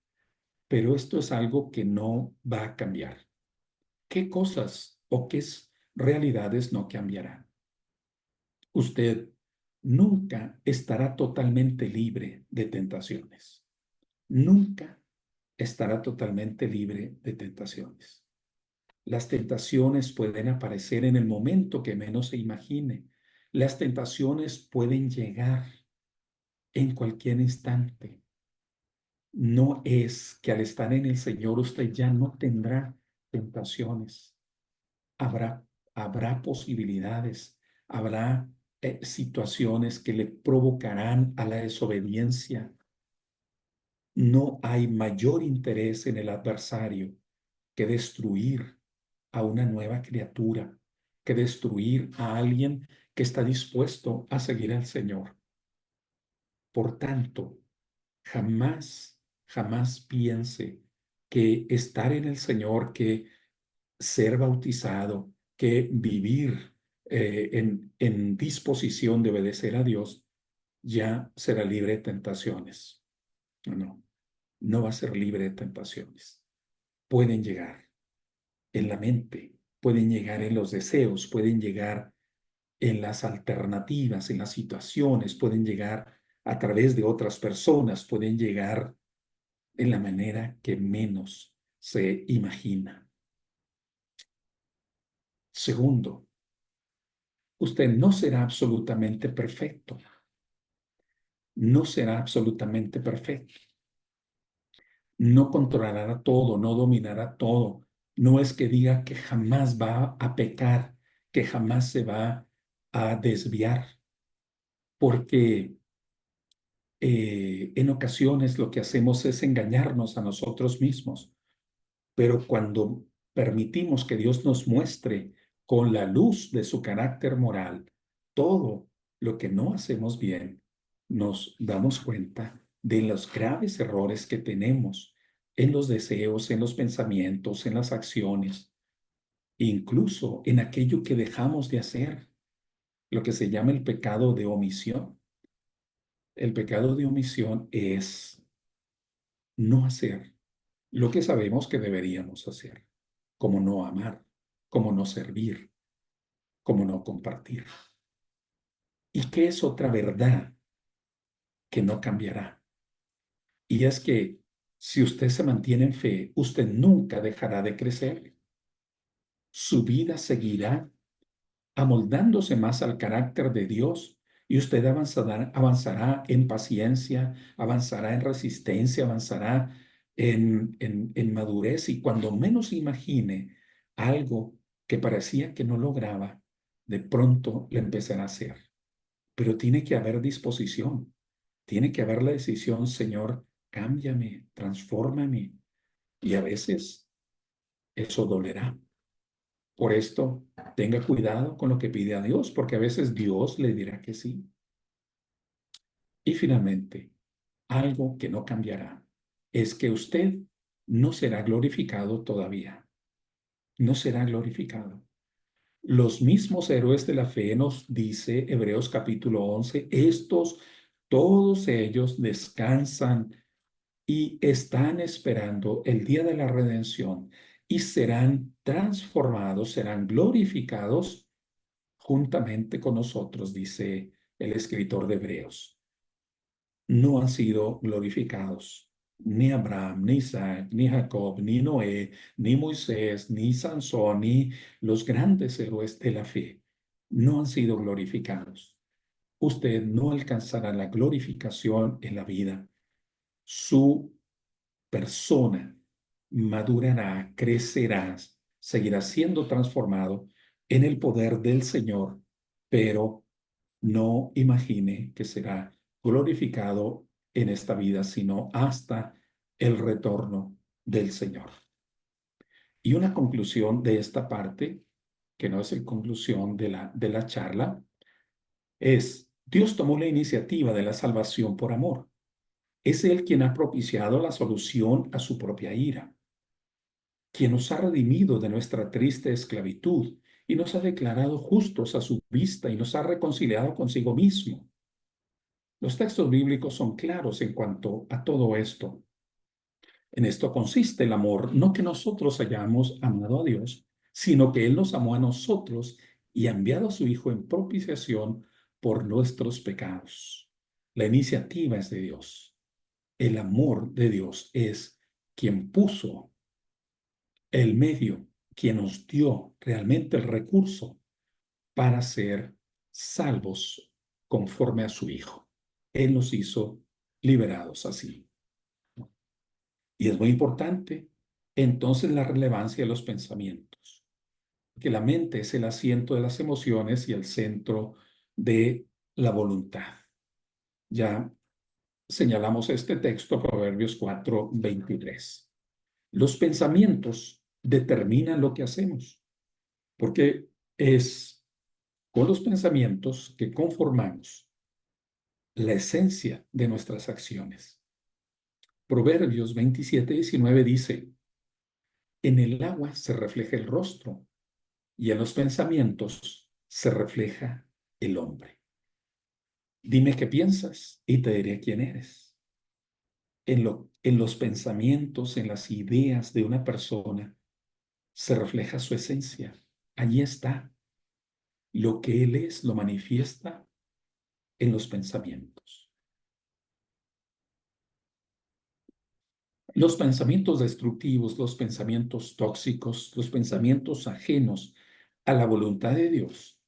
pero esto es algo que no va a cambiar. ¿Qué cosas o qué realidades no cambiarán? Usted nunca estará totalmente libre de tentaciones. Nunca estará totalmente libre de tentaciones. Las tentaciones pueden aparecer en el momento que menos se imagine. Las tentaciones pueden llegar en cualquier instante. No es que al estar en el Señor usted ya no tendrá tentaciones. Habrá, habrá posibilidades, habrá situaciones que le provocarán a la desobediencia. No hay mayor interés en el adversario que destruir a una nueva criatura, que destruir a alguien que está dispuesto a seguir al Señor. Por tanto, jamás, jamás piense que estar en el Señor, que ser bautizado, que vivir en disposición de obedecer a Dios, ya será libre de tentaciones. No, no, no va a ser libre de tentaciones. Pueden llegar en la mente, pueden llegar en los deseos, pueden llegar en las alternativas, en las situaciones, pueden llegar a través de otras personas, pueden llegar en la manera que menos se imagina. Segundo, usted no será absolutamente perfecto. No será absolutamente perfecto. No controlará todo, no dominará todo. No es que diga que jamás va a pecar, que jamás se va a desviar, porque en ocasiones lo que hacemos es engañarnos a nosotros mismos. Pero cuando permitimos que Dios nos muestre con la luz de su carácter moral todo lo que no hacemos bien, nos damos cuenta de los graves errores que tenemos en los deseos, en los pensamientos, en las acciones, incluso en aquello que dejamos de hacer, lo que se llama el pecado de omisión. El pecado de omisión es no hacer lo que sabemos que deberíamos hacer, como no amar, como no servir, como no compartir. ¿Y qué es otra verdad que no cambiará? Y es que si usted se mantiene en fe, usted nunca dejará de crecer. Su vida seguirá amoldándose más al carácter de Dios y usted avanzará en paciencia, avanzará en resistencia, avanzará en madurez y cuando menos imagine algo que parecía que no lograba, de pronto le empezará a hacer. Pero tiene que haber disposición, tiene que haber la decisión, Señor, cámbiame, transfórmame. Y a veces eso dolerá. Por esto, tenga cuidado con lo que pide a Dios, porque a veces Dios le dirá que sí. Y finalmente, algo que no cambiará es que usted no será glorificado todavía. No será glorificado. Los mismos héroes de la fe nos dice Hebreos capítulo 11, estos, todos ellos descansan y están esperando el día de la redención y serán transformados, serán glorificados juntamente con nosotros, dice el escritor de Hebreos. No han sido glorificados ni Abraham, ni Isaac, ni Jacob, ni Noé, ni Moisés, ni Sansón, ni los grandes héroes de la fe. No han sido glorificados. Usted no alcanzará la glorificación en la vida. Su persona madurará, crecerá, seguirá siendo transformado en el poder del Señor, pero no imagine que será glorificado en esta vida, sino hasta el retorno del Señor. Y una conclusión de esta parte, que no es la conclusión de la charla, es: Dios tomó la iniciativa de la salvación por amor. Es Él quien ha propiciado la solución a su propia ira, quien nos ha redimido de nuestra triste esclavitud y nos ha declarado justos a su vista y nos ha reconciliado consigo mismo. Los textos bíblicos son claros en cuanto a todo esto. En esto consiste el amor, no que nosotros hayamos amado a Dios, sino que Él nos amó a nosotros y ha enviado a su Hijo en propiciación por nuestros pecados. La iniciativa es de Dios. El amor de Dios es quien puso el medio, quien nos dio realmente el recurso para ser salvos conforme a su Hijo. Él nos hizo liberados así. Y es muy importante entonces la relevancia de los pensamientos, que la mente es el asiento de las emociones y el centro de la voluntad. Ya señalamos este texto, Proverbios 4:23. Los pensamientos determinan lo que hacemos, porque es con los pensamientos que conformamos la esencia de nuestras acciones. Proverbios 27:19 dice: en el agua se refleja el rostro y en los pensamientos se refleja el hombre. Dime qué piensas y te diré quién eres. En los pensamientos, en las ideas de una persona, se refleja su esencia. Allí está. Lo que él es lo manifiesta en los pensamientos. Los pensamientos destructivos, los pensamientos tóxicos, los pensamientos ajenos a la voluntad de Dios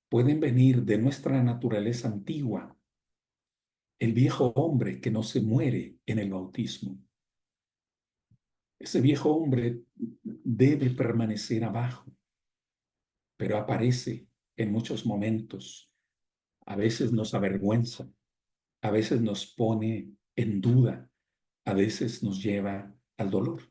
pueden venir de nuestra naturaleza antigua, el viejo hombre que no se muere en el bautismo. Ese viejo hombre debe permanecer abajo, pero aparece en muchos momentos. A veces nos avergüenza, a veces nos pone en duda, a veces nos lleva al dolor.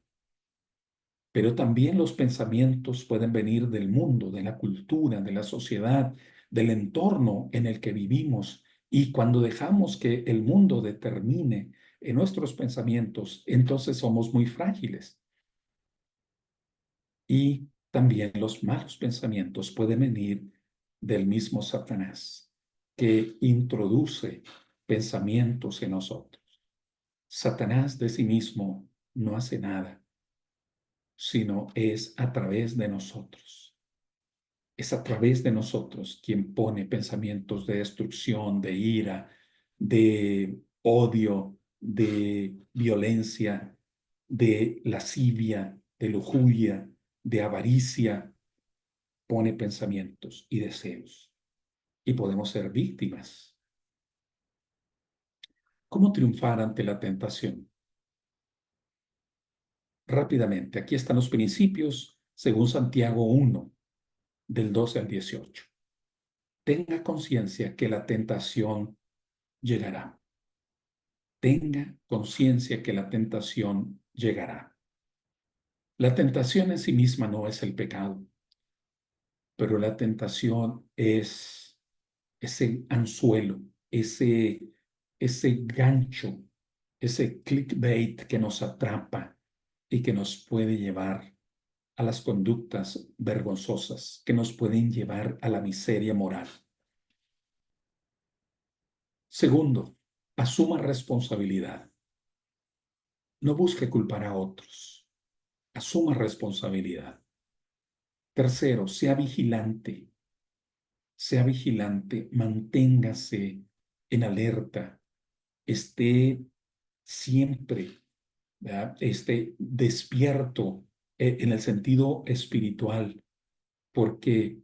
Pero también los pensamientos pueden venir del mundo, de la cultura, de la sociedad, del entorno en el que vivimos. Y cuando dejamos que el mundo determine en nuestros pensamientos, entonces somos muy frágiles. Y también los malos pensamientos pueden venir del mismo Satanás, que introduce pensamientos en nosotros. Satanás de sí mismo no hace nada, sino es a través de nosotros. Es a través de nosotros quien pone pensamientos de destrucción, de ira, de odio, de violencia, de lascivia, de lujuria, de avaricia. Pone pensamientos y deseos. Y podemos ser víctimas. ¿Cómo triunfar ante la tentación? Rápidamente, aquí están los principios según Santiago 1, del 12 al 18. Tenga conciencia que la tentación llegará. tenga conciencia que la tentación llegará. La tentación en sí misma no es el pecado, pero la tentación es ese anzuelo, ese gancho, ese clickbait que nos atrapa y que nos puede llevar a las conductas vergonzosas, que nos pueden llevar a la miseria moral. Segundo, asuma responsabilidad. No busque culpar a otros. Asuma responsabilidad. Tercero, sea vigilante, manténgase en alerta, esté siempre, ¿verdad? Esté despierto en el sentido espiritual, porque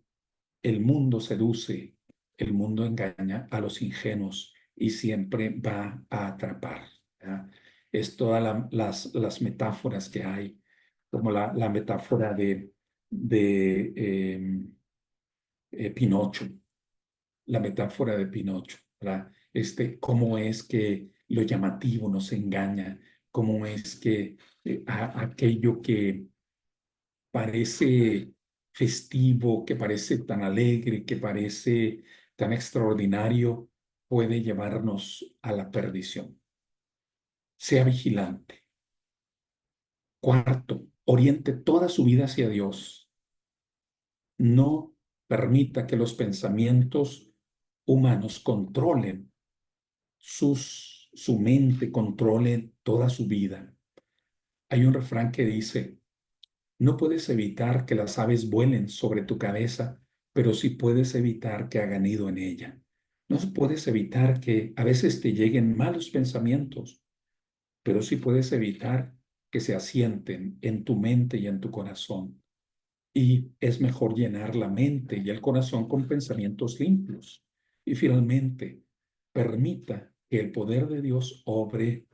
el mundo seduce, el mundo engaña a los ingenuos y siempre va a atrapar, ¿verdad? Es todas las metáforas que hay, como la metáfora de Pinocho, la metáfora de Pinocho, ¿verdad? Cómo es que lo llamativo nos engaña, cómo es que aquello que parece festivo, que parece tan alegre, que parece tan extraordinario, puede llevarnos a la perdición. Sea vigilante. Cuarto, oriente toda su vida hacia Dios. No permita que los pensamientos humanos controlen su mente, controle toda su vida. Hay un refrán que dice: no puedes evitar que las aves vuelen sobre tu cabeza, pero sí puedes evitar que hagan nido en ella. No puedes evitar que a veces te lleguen malos pensamientos, pero sí puedes evitar que se asienten en tu mente y en tu corazón. Y es mejor llenar la mente y el corazón con pensamientos limpios. Y finalmente, permita que el poder de Dios obre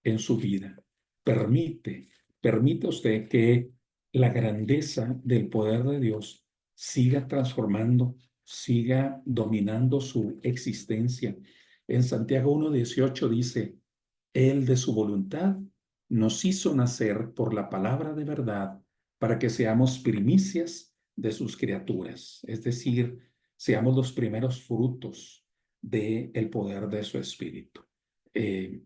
en su vida. Permita usted que la grandeza del poder de Dios siga transformando, siga dominando su existencia. En Santiago 1:18 dice: Él de su voluntad nos hizo nacer por la palabra de verdad para que seamos primicias de sus criaturas, es decir, seamos los primeros frutos del poder de su espíritu. Eh,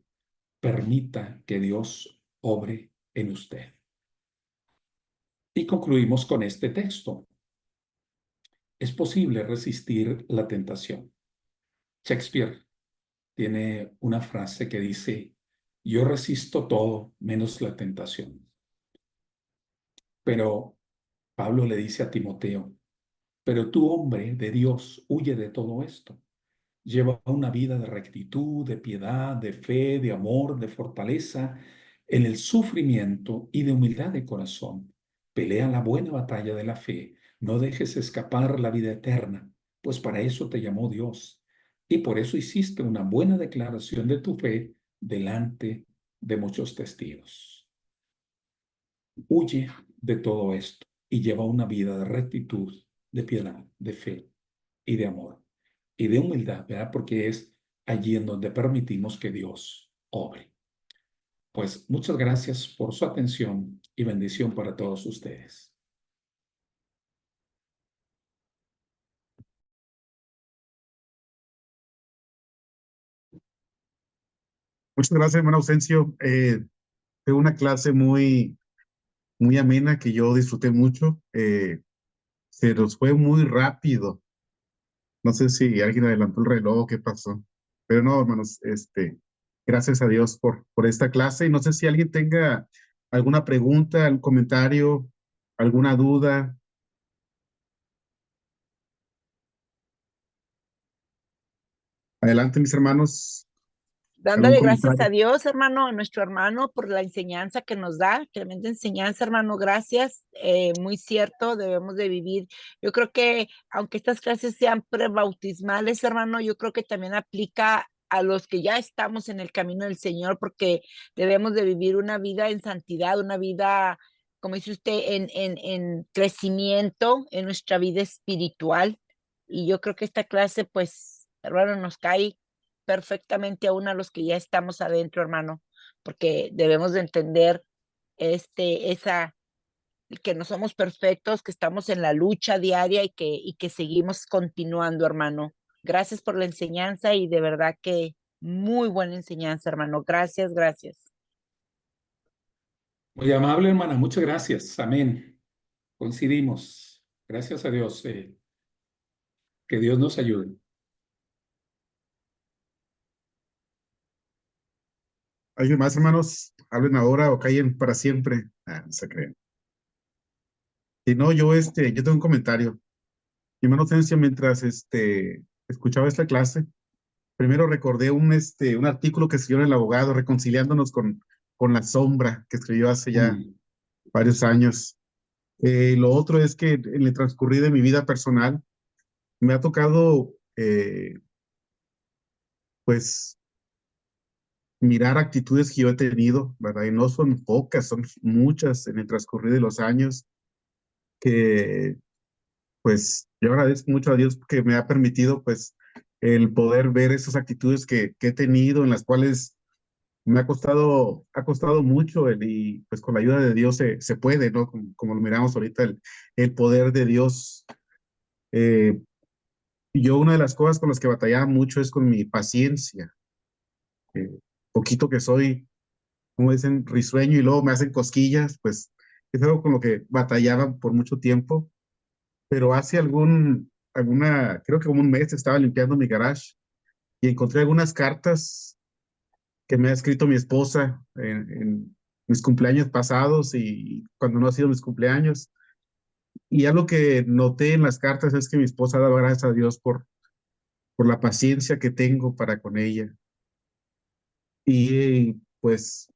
Permita que Dios obre en usted. Y concluimos con este texto. Es posible resistir la tentación. Shakespeare tiene una frase que dice: yo resisto todo menos la tentación. Pero Pablo le dice a Timoteo: pero tú, hombre de Dios, huye de todo esto. Lleva una vida de rectitud, de piedad, de fe, de amor, de fortaleza, en el sufrimiento y de humildad de corazón. Pelea la buena batalla de la fe. No dejes escapar la vida eterna, pues para eso te llamó Dios. Y por eso hiciste una buena declaración de tu fe delante de muchos testigos. Huye de todo esto y lleva una vida de rectitud, de piedad, de fe y de amor y de humildad, ¿verdad? Porque es allí en donde permitimos que Dios obre. Pues muchas gracias por su atención y bendición para todos ustedes. Muchas gracias, hermano Ausencio. Fue una clase muy amena que yo disfruté mucho. Se nos fue muy rápido. No sé si alguien adelantó el reloj o qué pasó. Pero no, hermanos, gracias a Dios por esta clase. Y no sé si alguien tenga alguna pregunta, algún comentario, alguna duda. Adelante, mis hermanos. ¿Algún Dándole gracias comentario? a Dios, hermano, a nuestro hermano, por la enseñanza que nos da, tremenda enseñanza, hermano, gracias. Muy cierto, debemos de vivir. Yo creo que aunque estas clases sean prebautismales, hermano, yo creo que también aplica a los que ya estamos en el camino del Señor, porque debemos de vivir una vida en santidad, una vida, como dice usted, en crecimiento en nuestra vida espiritual. Y yo creo que esta clase, pues, hermano, nos cae perfectamente aún a los que ya estamos adentro, hermano, porque debemos de entender esa que no somos perfectos, que estamos en la lucha diaria y que seguimos continuando, hermano. Gracias por la enseñanza y de verdad que muy buena enseñanza, hermano. Gracias, gracias. Muy amable, hermana. Muchas gracias. Amén. Coincidimos. Gracias a Dios. Que Dios nos ayude. ¿Alguien más, hermanos? Hablen ahora o callen para siempre. Ah, no se creen. Si no, yo tengo un comentario. Mi hermano Tencio, mientras escuchaba esta clase, primero recordé un artículo que escribió el abogado reconciliándonos con la sombra que escribió hace ya Mm. varios años. Lo otro es que en el transcurrir de mi vida personal me ha tocado, pues, mirar actitudes que yo he tenido, ¿verdad? Y no son pocas, son muchas en el transcurrir de los años que, pues, yo agradezco mucho a Dios que me ha permitido, pues, el poder ver esas actitudes que he tenido, en las cuales ha costado mucho y pues con la ayuda de Dios se puede, ¿no? Como lo miramos ahorita, el poder de Dios. Eh, yo una de las cosas con las que batallaba mucho es con mi paciencia. Eh, poquito que soy, como dicen, risueño y luego me hacen cosquillas, pues es algo con lo que batallaba por mucho tiempo, pero hace creo que como un mes estaba limpiando mi garage y encontré algunas cartas que me ha escrito mi esposa en mis cumpleaños pasados y cuando no ha sido mis cumpleaños. Y algo que noté en las cartas es que mi esposa daba gracias a Dios por la paciencia que tengo para con ella. Y pues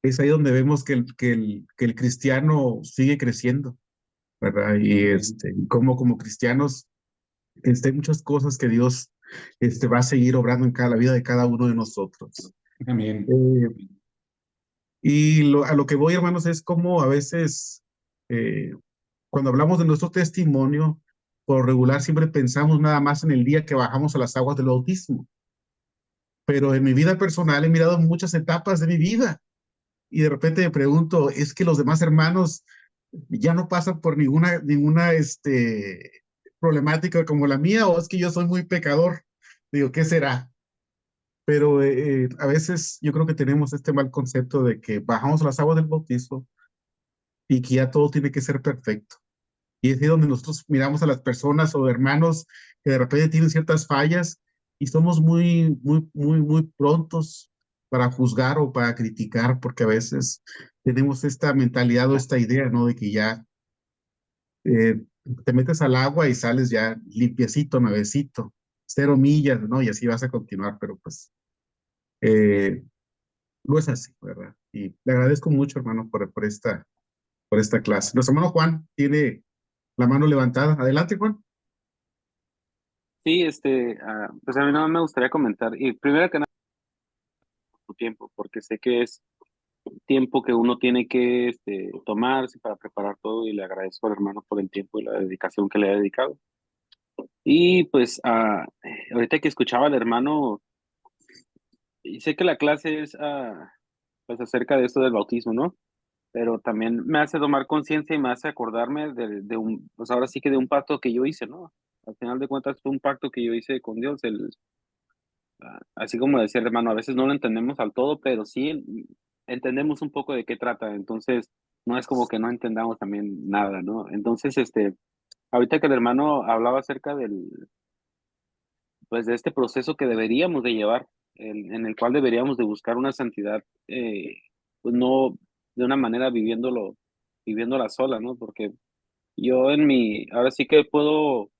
es ahí donde vemos que el cristiano sigue creciendo, ¿verdad? Y como cristianos, hay muchas cosas que Dios va a seguir obrando en la vida de cada uno de nosotros. Amén. Eh, y a lo que voy, hermanos, es como a veces, eh, cuando hablamos de nuestro testimonio, por regular siempre pensamos nada más en el día que bajamos a las aguas del bautismo. Pero en mi vida personal he mirado muchas etapas de mi vida y de repente me pregunto, ¿es que los demás hermanos ya no pasan por ninguna problemática como la mía o es que yo soy muy pecador? Digo, ¿qué será? Pero a veces yo creo que tenemos este mal concepto de que bajamos a las aguas del bautismo y que ya todo tiene que ser perfecto. Y es ahí donde nosotros miramos a las personas o hermanos que de repente tienen ciertas fallas y somos muy prontos para juzgar o para criticar, porque a veces tenemos esta mentalidad o esta idea, ¿no? De que ya eh, te metes al agua y sales ya limpiecito, nuevecito, 0 millas, ¿no? Y así vas a continuar, pero pues eh, no es así, ¿verdad? Y le agradezco mucho, hermano, por esta clase. Nuestro hermano Juan tiene la mano levantada. Adelante, Juan. Sí, pues a mí no me gustaría comentar, y primero que nada, tu tiempo, porque sé que es tiempo que uno tiene que tomarse para preparar todo, y le agradezco al hermano por el tiempo y la dedicación que le ha dedicado. Y pues ahorita que escuchaba al hermano, y sé que la clase es pues acerca de esto del bautismo, ¿no? Pero también me hace tomar conciencia y me hace acordarme pues ahora sí que de un pacto que yo hice, ¿no? Al final de cuentas fue un pacto que yo hice con Dios, así como decía el hermano, a veces no lo entendemos al todo, pero sí entendemos un poco de qué trata, entonces no es como que no entendamos también nada, ¿no? Entonces, ahorita que el hermano hablaba acerca pues de este proceso que deberíamos de llevar, en el cual deberíamos de buscar una santidad, pues no de una manera viviéndola sola, ¿no? Porque yo ahora sí que puedo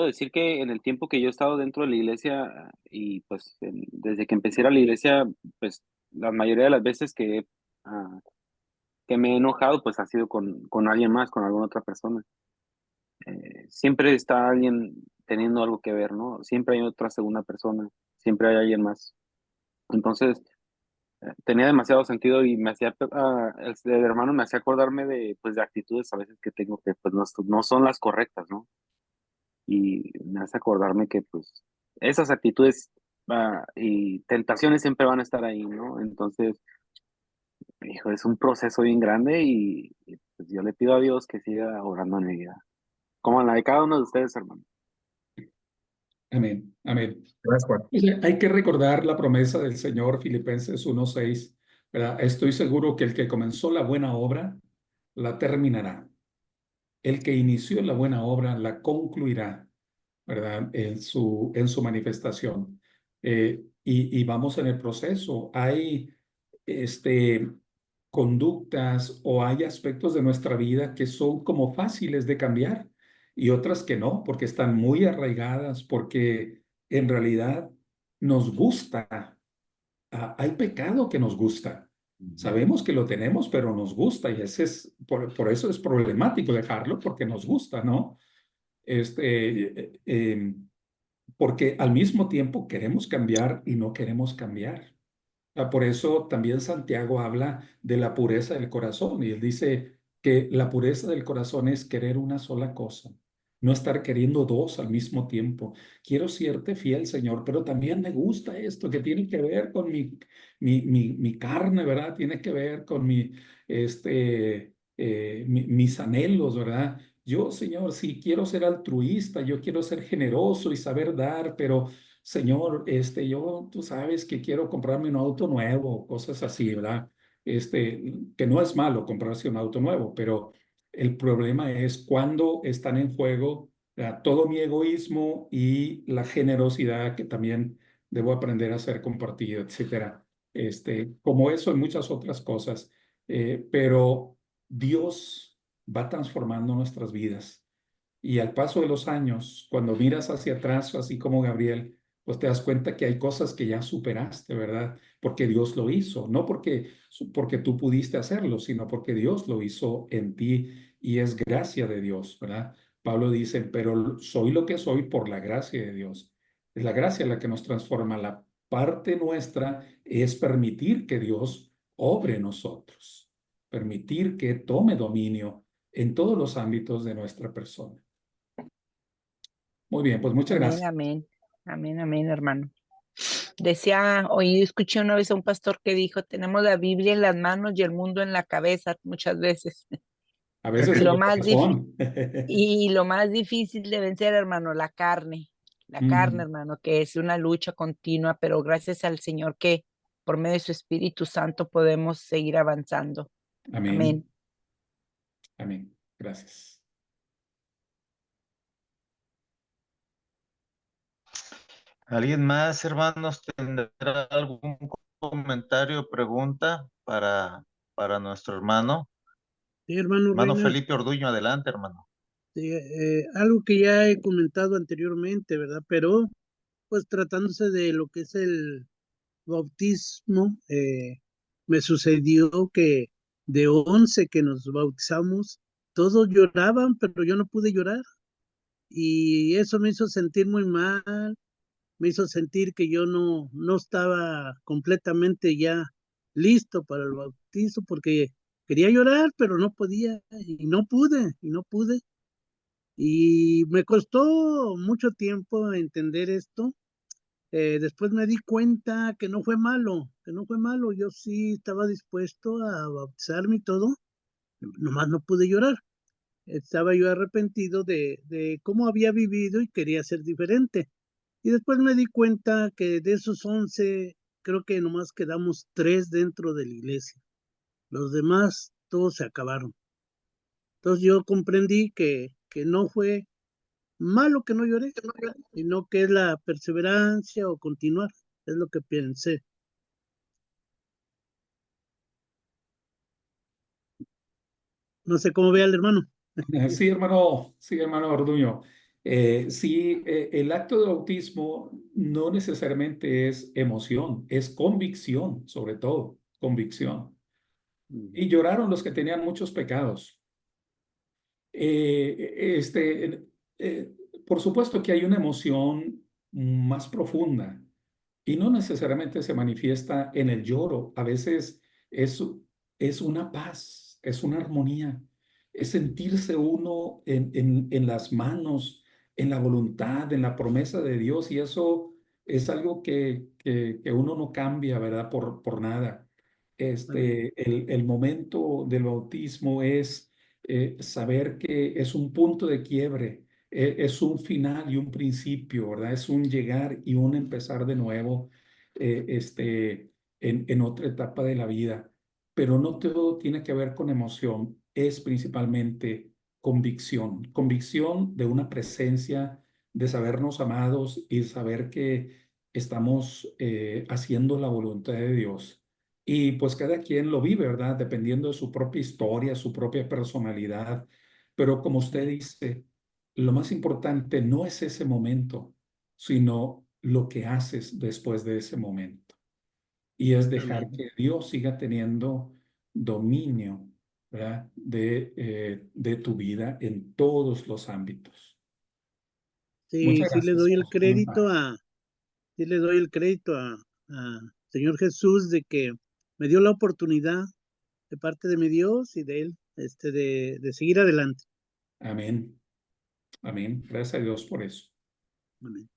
decir que en el tiempo que yo he estado dentro de la iglesia y pues desde que empecé a ir a la iglesia, pues la mayoría de las veces ah, que me he enojado, pues ha sido con alguien más, con alguna otra persona. Siempre está alguien teniendo algo que ver, ¿no? Siempre hay otra segunda persona, siempre hay alguien más. Entonces, tenía demasiado sentido y el hermano me hacía acordarme pues, de actitudes a veces que tengo que pues no son las correctas, ¿no? Y me hace acordarme que pues esas actitudes y tentaciones siempre van a estar ahí, ¿no? Entonces, hijo, es un proceso bien grande y pues yo le pido a Dios que siga obrando en mi vida, como en la de cada uno de ustedes, hermano. Amén, amén. Gracias, Juan. Pues, hay que recordar la promesa del Señor, Filipenses 1:6, ¿verdad? Estoy seguro que el que comenzó la buena obra, la terminará. El que inició la buena obra, la concluirá, ¿verdad? En su manifestación. Y vamos en el proceso. Hay este, conductas o hay aspectos de nuestra vida que son como fáciles de cambiar y otras que no, porque están muy arraigadas, porque en realidad nos gusta. Hay pecado que nos gusta. Sabemos que lo tenemos, pero nos gusta y ese es, por eso es problemático dejarlo, porque nos gusta, ¿no? Porque al mismo tiempo queremos cambiar y no queremos cambiar. Por eso también Santiago habla de la pureza del corazón y él dice que la pureza del corazón es querer una sola cosa, no estar queriendo dos al mismo tiempo. Quiero serte fiel, Señor, pero también me gusta esto que tiene que ver con mi carne, ¿verdad? Tiene que ver con mis anhelos, ¿verdad? Yo, Señor, sí quiero ser altruista, yo quiero ser generoso y saber dar, pero Señor, yo, tú sabes que quiero comprarme un auto nuevo, cosas así, ¿verdad? Que no es malo comprarse un auto nuevo, pero el problema es cuando están en juego, ¿verdad? Todo mi egoísmo y la generosidad que también debo aprender a ser compartido, etcétera. Como eso y muchas otras cosas. Pero Dios va transformando nuestras vidas. Y al paso de los años, cuando miras hacia atrás, así como Gabriel, pues te das cuenta que hay cosas que ya superaste, ¿verdad? Porque Dios lo hizo, no porque tú pudiste hacerlo, sino porque Dios lo hizo en ti y es gracia de Dios, ¿verdad? Pablo dice, pero soy lo que soy por la gracia de Dios. Es la gracia la que nos transforma. La parte nuestra es permitir que Dios obre en nosotros, permitir que tome dominio en todos los ámbitos de nuestra persona. Muy bien, pues muchas Amén, gracias. amén, amén, amén, hermano. Escuché una vez a un pastor que dijo, tenemos la Biblia en las manos y el mundo en la cabeza muchas veces. A veces Y en lo el más corazón. y lo más difícil de vencer, hermano, la carne, hermano, que es una lucha continua, pero gracias al Señor que por medio de su Espíritu Santo podemos seguir avanzando. Amén. Amén. Amén. Gracias. ¿Alguien más, hermanos, tendrá algún comentario o pregunta para nuestro hermano? Sí, hermano Hermano Reina, Felipe Orduño, adelante, hermano. algo que ya he comentado anteriormente, ¿verdad? Pero, pues tratándose de lo que es el bautismo, me sucedió que de 11 que nos bautizamos, todos lloraban, pero yo no pude llorar. Y eso me hizo sentir muy mal, me hizo sentir que yo no estaba completamente ya listo para el bautizo, porque quería llorar, pero no podía, y no pude. Y me costó mucho tiempo entender esto. Después me di cuenta que no fue malo, que no fue malo. Yo sí estaba dispuesto a bautizarme y todo, nomás no pude llorar. Estaba yo arrepentido de cómo había vivido y quería ser diferente. Y después me di cuenta que de esos 11, creo que nomás quedamos 3 dentro de la iglesia. Los demás, todos se acabaron. Entonces yo comprendí que no fue malo que no lloré, sino que es la perseverancia o continuar, es lo que pensé. No sé cómo vea el hermano. Sí, hermano Orduño. Sí, el acto de bautismo no necesariamente es emoción, es convicción, sobre todo, convicción. Y lloraron los que tenían muchos pecados. Eh, este, eh, por supuesto que hay una emoción más profunda y no necesariamente se manifiesta en el lloro. A veces es, es una paz, es una armonía, es sentirse uno en las manos, en la voluntad, en la promesa de Dios y eso es algo que uno no cambia, ¿verdad? Por nada. El momento del bautismo es saber que es un punto de quiebre, es un final y un principio, ¿verdad? Es un llegar y un empezar de nuevo en otra etapa de la vida. Pero no todo tiene que ver con emoción, es principalmente convicción, convicción de una presencia, de sabernos amados y saber que estamos haciendo la voluntad de Dios. Y pues cada quien lo vive, ¿verdad? Dependiendo de su propia historia, su propia personalidad. Pero como usted dice, lo más importante no es ese momento, sino lo que haces después de ese momento. Y es dejar Amén. que Dios siga teniendo dominio, ¿verdad? De tu vida en todos los ámbitos. Sí, Muchas sí le gracias doy por el su crédito comentario. sí le doy el crédito a Señor Jesús de que me dio la oportunidad de parte de mi Dios y de Él, de seguir adelante. Amén. Amén. Gracias a Dios por eso. Amén.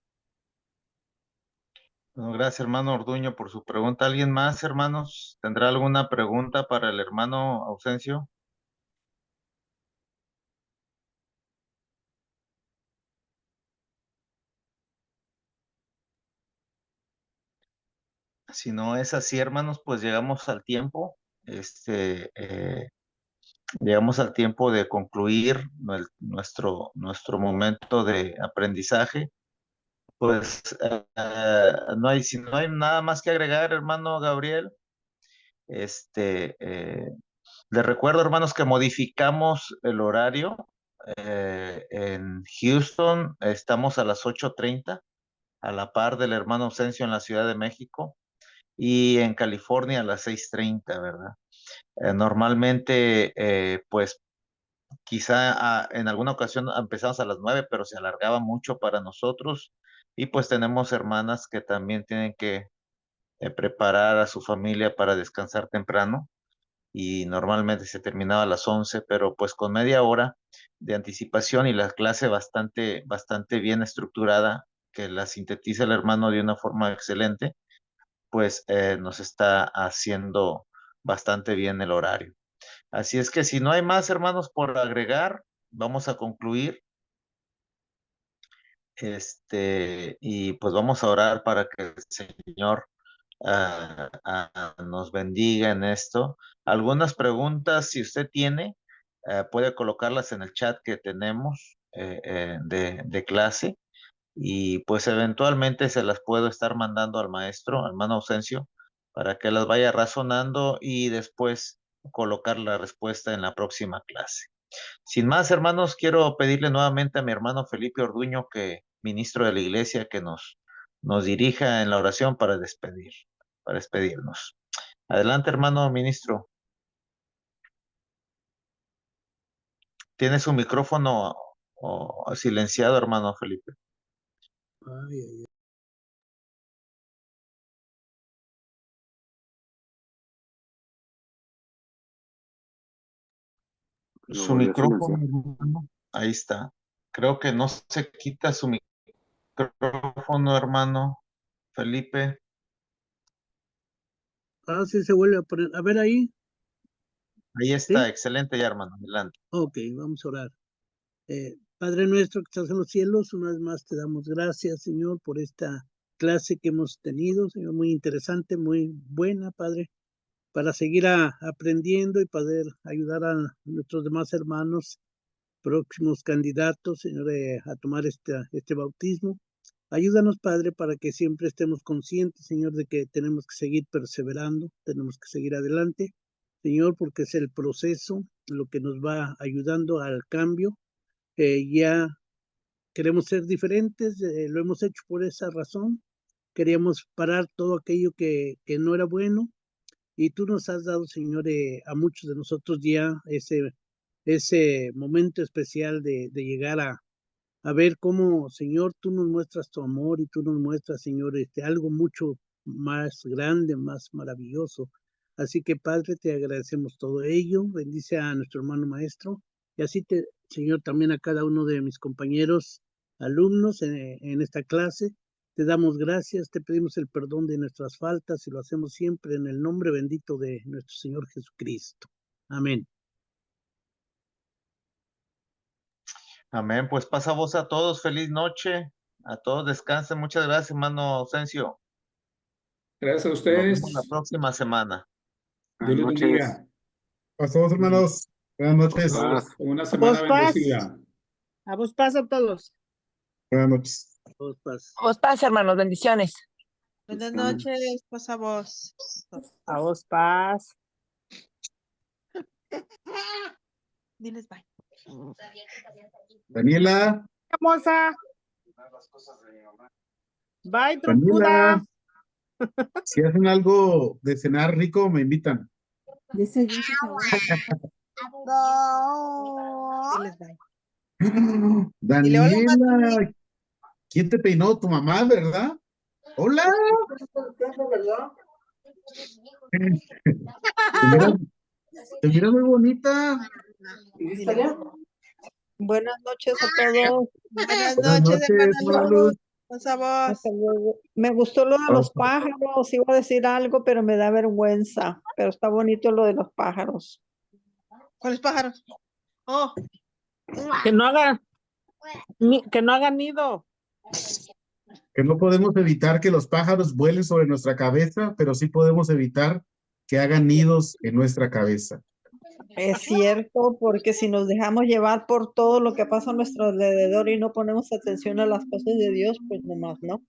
Bueno, gracias, hermano Orduño, por su pregunta. ¿Alguien más, hermanos? ¿Tendrá alguna pregunta para el hermano Ausencio? Si no es así, hermanos, pues llegamos al tiempo. Este, eh, Llegamos al tiempo de concluir nuestro momento de aprendizaje. Pues si no hay nada más que agregar, hermano Gabriel, este, eh, les recuerdo, hermanos, que modificamos el horario. En Houston estamos a las 8:30, a la par del hermano Ausencio en la Ciudad de México, y en California a las 6:30, ¿verdad? Normalmente, pues quizá en alguna ocasión empezamos a las 9, pero se alargaba mucho para nosotros. Y pues tenemos hermanas que también tienen que preparar a su familia para descansar temprano. Y normalmente se terminaba a las 11, pero pues con media hora de anticipación y la clase bastante bien estructurada, que la sintetiza el hermano de una forma excelente, pues nos está haciendo bastante bien el horario. Así es que si no hay más, hermanos, por agregar, vamos a concluir. Y pues vamos a orar para que el Señor nos bendiga en esto. Algunas preguntas, si usted tiene, puede colocarlas en el chat que tenemos de clase, y pues eventualmente se las puedo estar mandando al maestro, al hermano Ausencio, para que las vaya razonando y después colocar la respuesta en la próxima clase. Sin más, hermanos, quiero pedirle nuevamente a mi hermano Felipe Orduño, que ministro de la iglesia, que nos dirija en la oración para despedirnos. Adelante, hermano ministro. Tiene su micrófono silenciado, hermano Felipe. Ay, ay, ay. Lo Su volvió a micrófono, silenciar. hermano. Ahí está. Creo que no se quita su micrófono, hermano Felipe. Sí se vuelve a poner. A ver ahí, Ahí ¿sí? está, excelente ya, hermano. Adelante. Ok, vamos a orar. Padre nuestro que estás en los cielos, una vez más te damos gracias, Señor, por esta clase que hemos tenido, Señor, muy interesante, muy buena, Padre, para seguir aprendiendo y poder ayudar a nuestros demás hermanos, próximos candidatos, Señor, a tomar este bautismo. Ayúdanos, Padre, para que siempre estemos conscientes, Señor, de que tenemos que seguir perseverando, tenemos que seguir adelante, Señor, porque es el proceso lo que nos va ayudando al cambio. Ya queremos ser diferentes, lo hemos hecho por esa razón. Queríamos parar todo aquello que no era bueno, y tú nos has dado, Señor, a muchos de nosotros ya ese momento especial de llegar a ver cómo, Señor, tú nos muestras tu amor y tú nos muestras, Señor, algo mucho más grande, más maravilloso. Así que, Padre, te agradecemos todo ello. Bendice a nuestro hermano maestro y así Señor, también a cada uno de mis compañeros alumnos en esta clase. Te damos gracias, te pedimos el perdón de nuestras faltas y lo hacemos siempre en el nombre bendito de nuestro Señor Jesucristo. Amén. Amén. Pues pasamos a todos. Feliz noche. A todos descansen. Muchas gracias, hermano Ausencio. Gracias a Nos ustedes. vemos la próxima semana. Dios les Buenas noches. bendiga. A todos, hermanos. Buenas noches. Paz. Una Vos semana paz. bendecida. A vos paz a todos. Buenas noches. Todos paz. A vos paz, hermanos. Bendiciones. Buenas Amén. noches, pues a vos. A vos paz. Diles bye. Daniela, Hermosa. Bye, Daniela. Si hacen algo de cenar rico, me invitan. Diles bye. Dile hola, Daniela, ¿quién te peinó? Tu mamá, ¿verdad? Hola. Te miras muy bonita. Buenas noches a todos. Buenas Buenas noches, noches, hermana buena Luz. Luz. Pues a vos. Hasta luego. Me gustó lo de los pájaros, iba a decir algo, pero me da vergüenza. Pero está bonito lo de los pájaros. ¿Cuáles pájaros? Oh, Que no hagan nido. Que no podemos evitar que los pájaros vuelen sobre nuestra cabeza, pero sí podemos evitar que hagan nidos en nuestra cabeza. Es cierto, porque si nos dejamos llevar por todo lo que pasa a nuestro alrededor y no ponemos atención a las cosas de Dios, pues nomás, ¿no?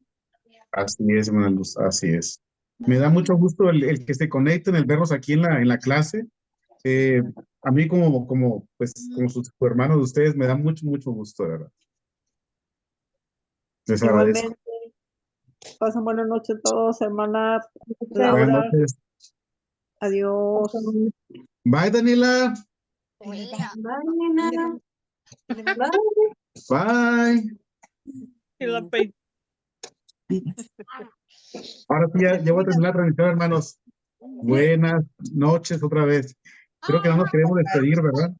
Así es, hermana Luz, así es. Me da mucho gusto el que se conecten, el verlos aquí en la clase. A mí como sus hermanos de ustedes, me da mucho, mucho gusto, de verdad. Les agradezco. Igualmente, pasen buenas noches a todos, hermanas. Buenas Laura, noches. adiós. Bye, Daniela. diles bye. Bye. Y la pe- Ahora sí, ya voy a terminar la transmisión, hermanos. Buenas noches otra vez. Creo que no nos queremos despedir, ¿verdad?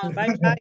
Bye, bye.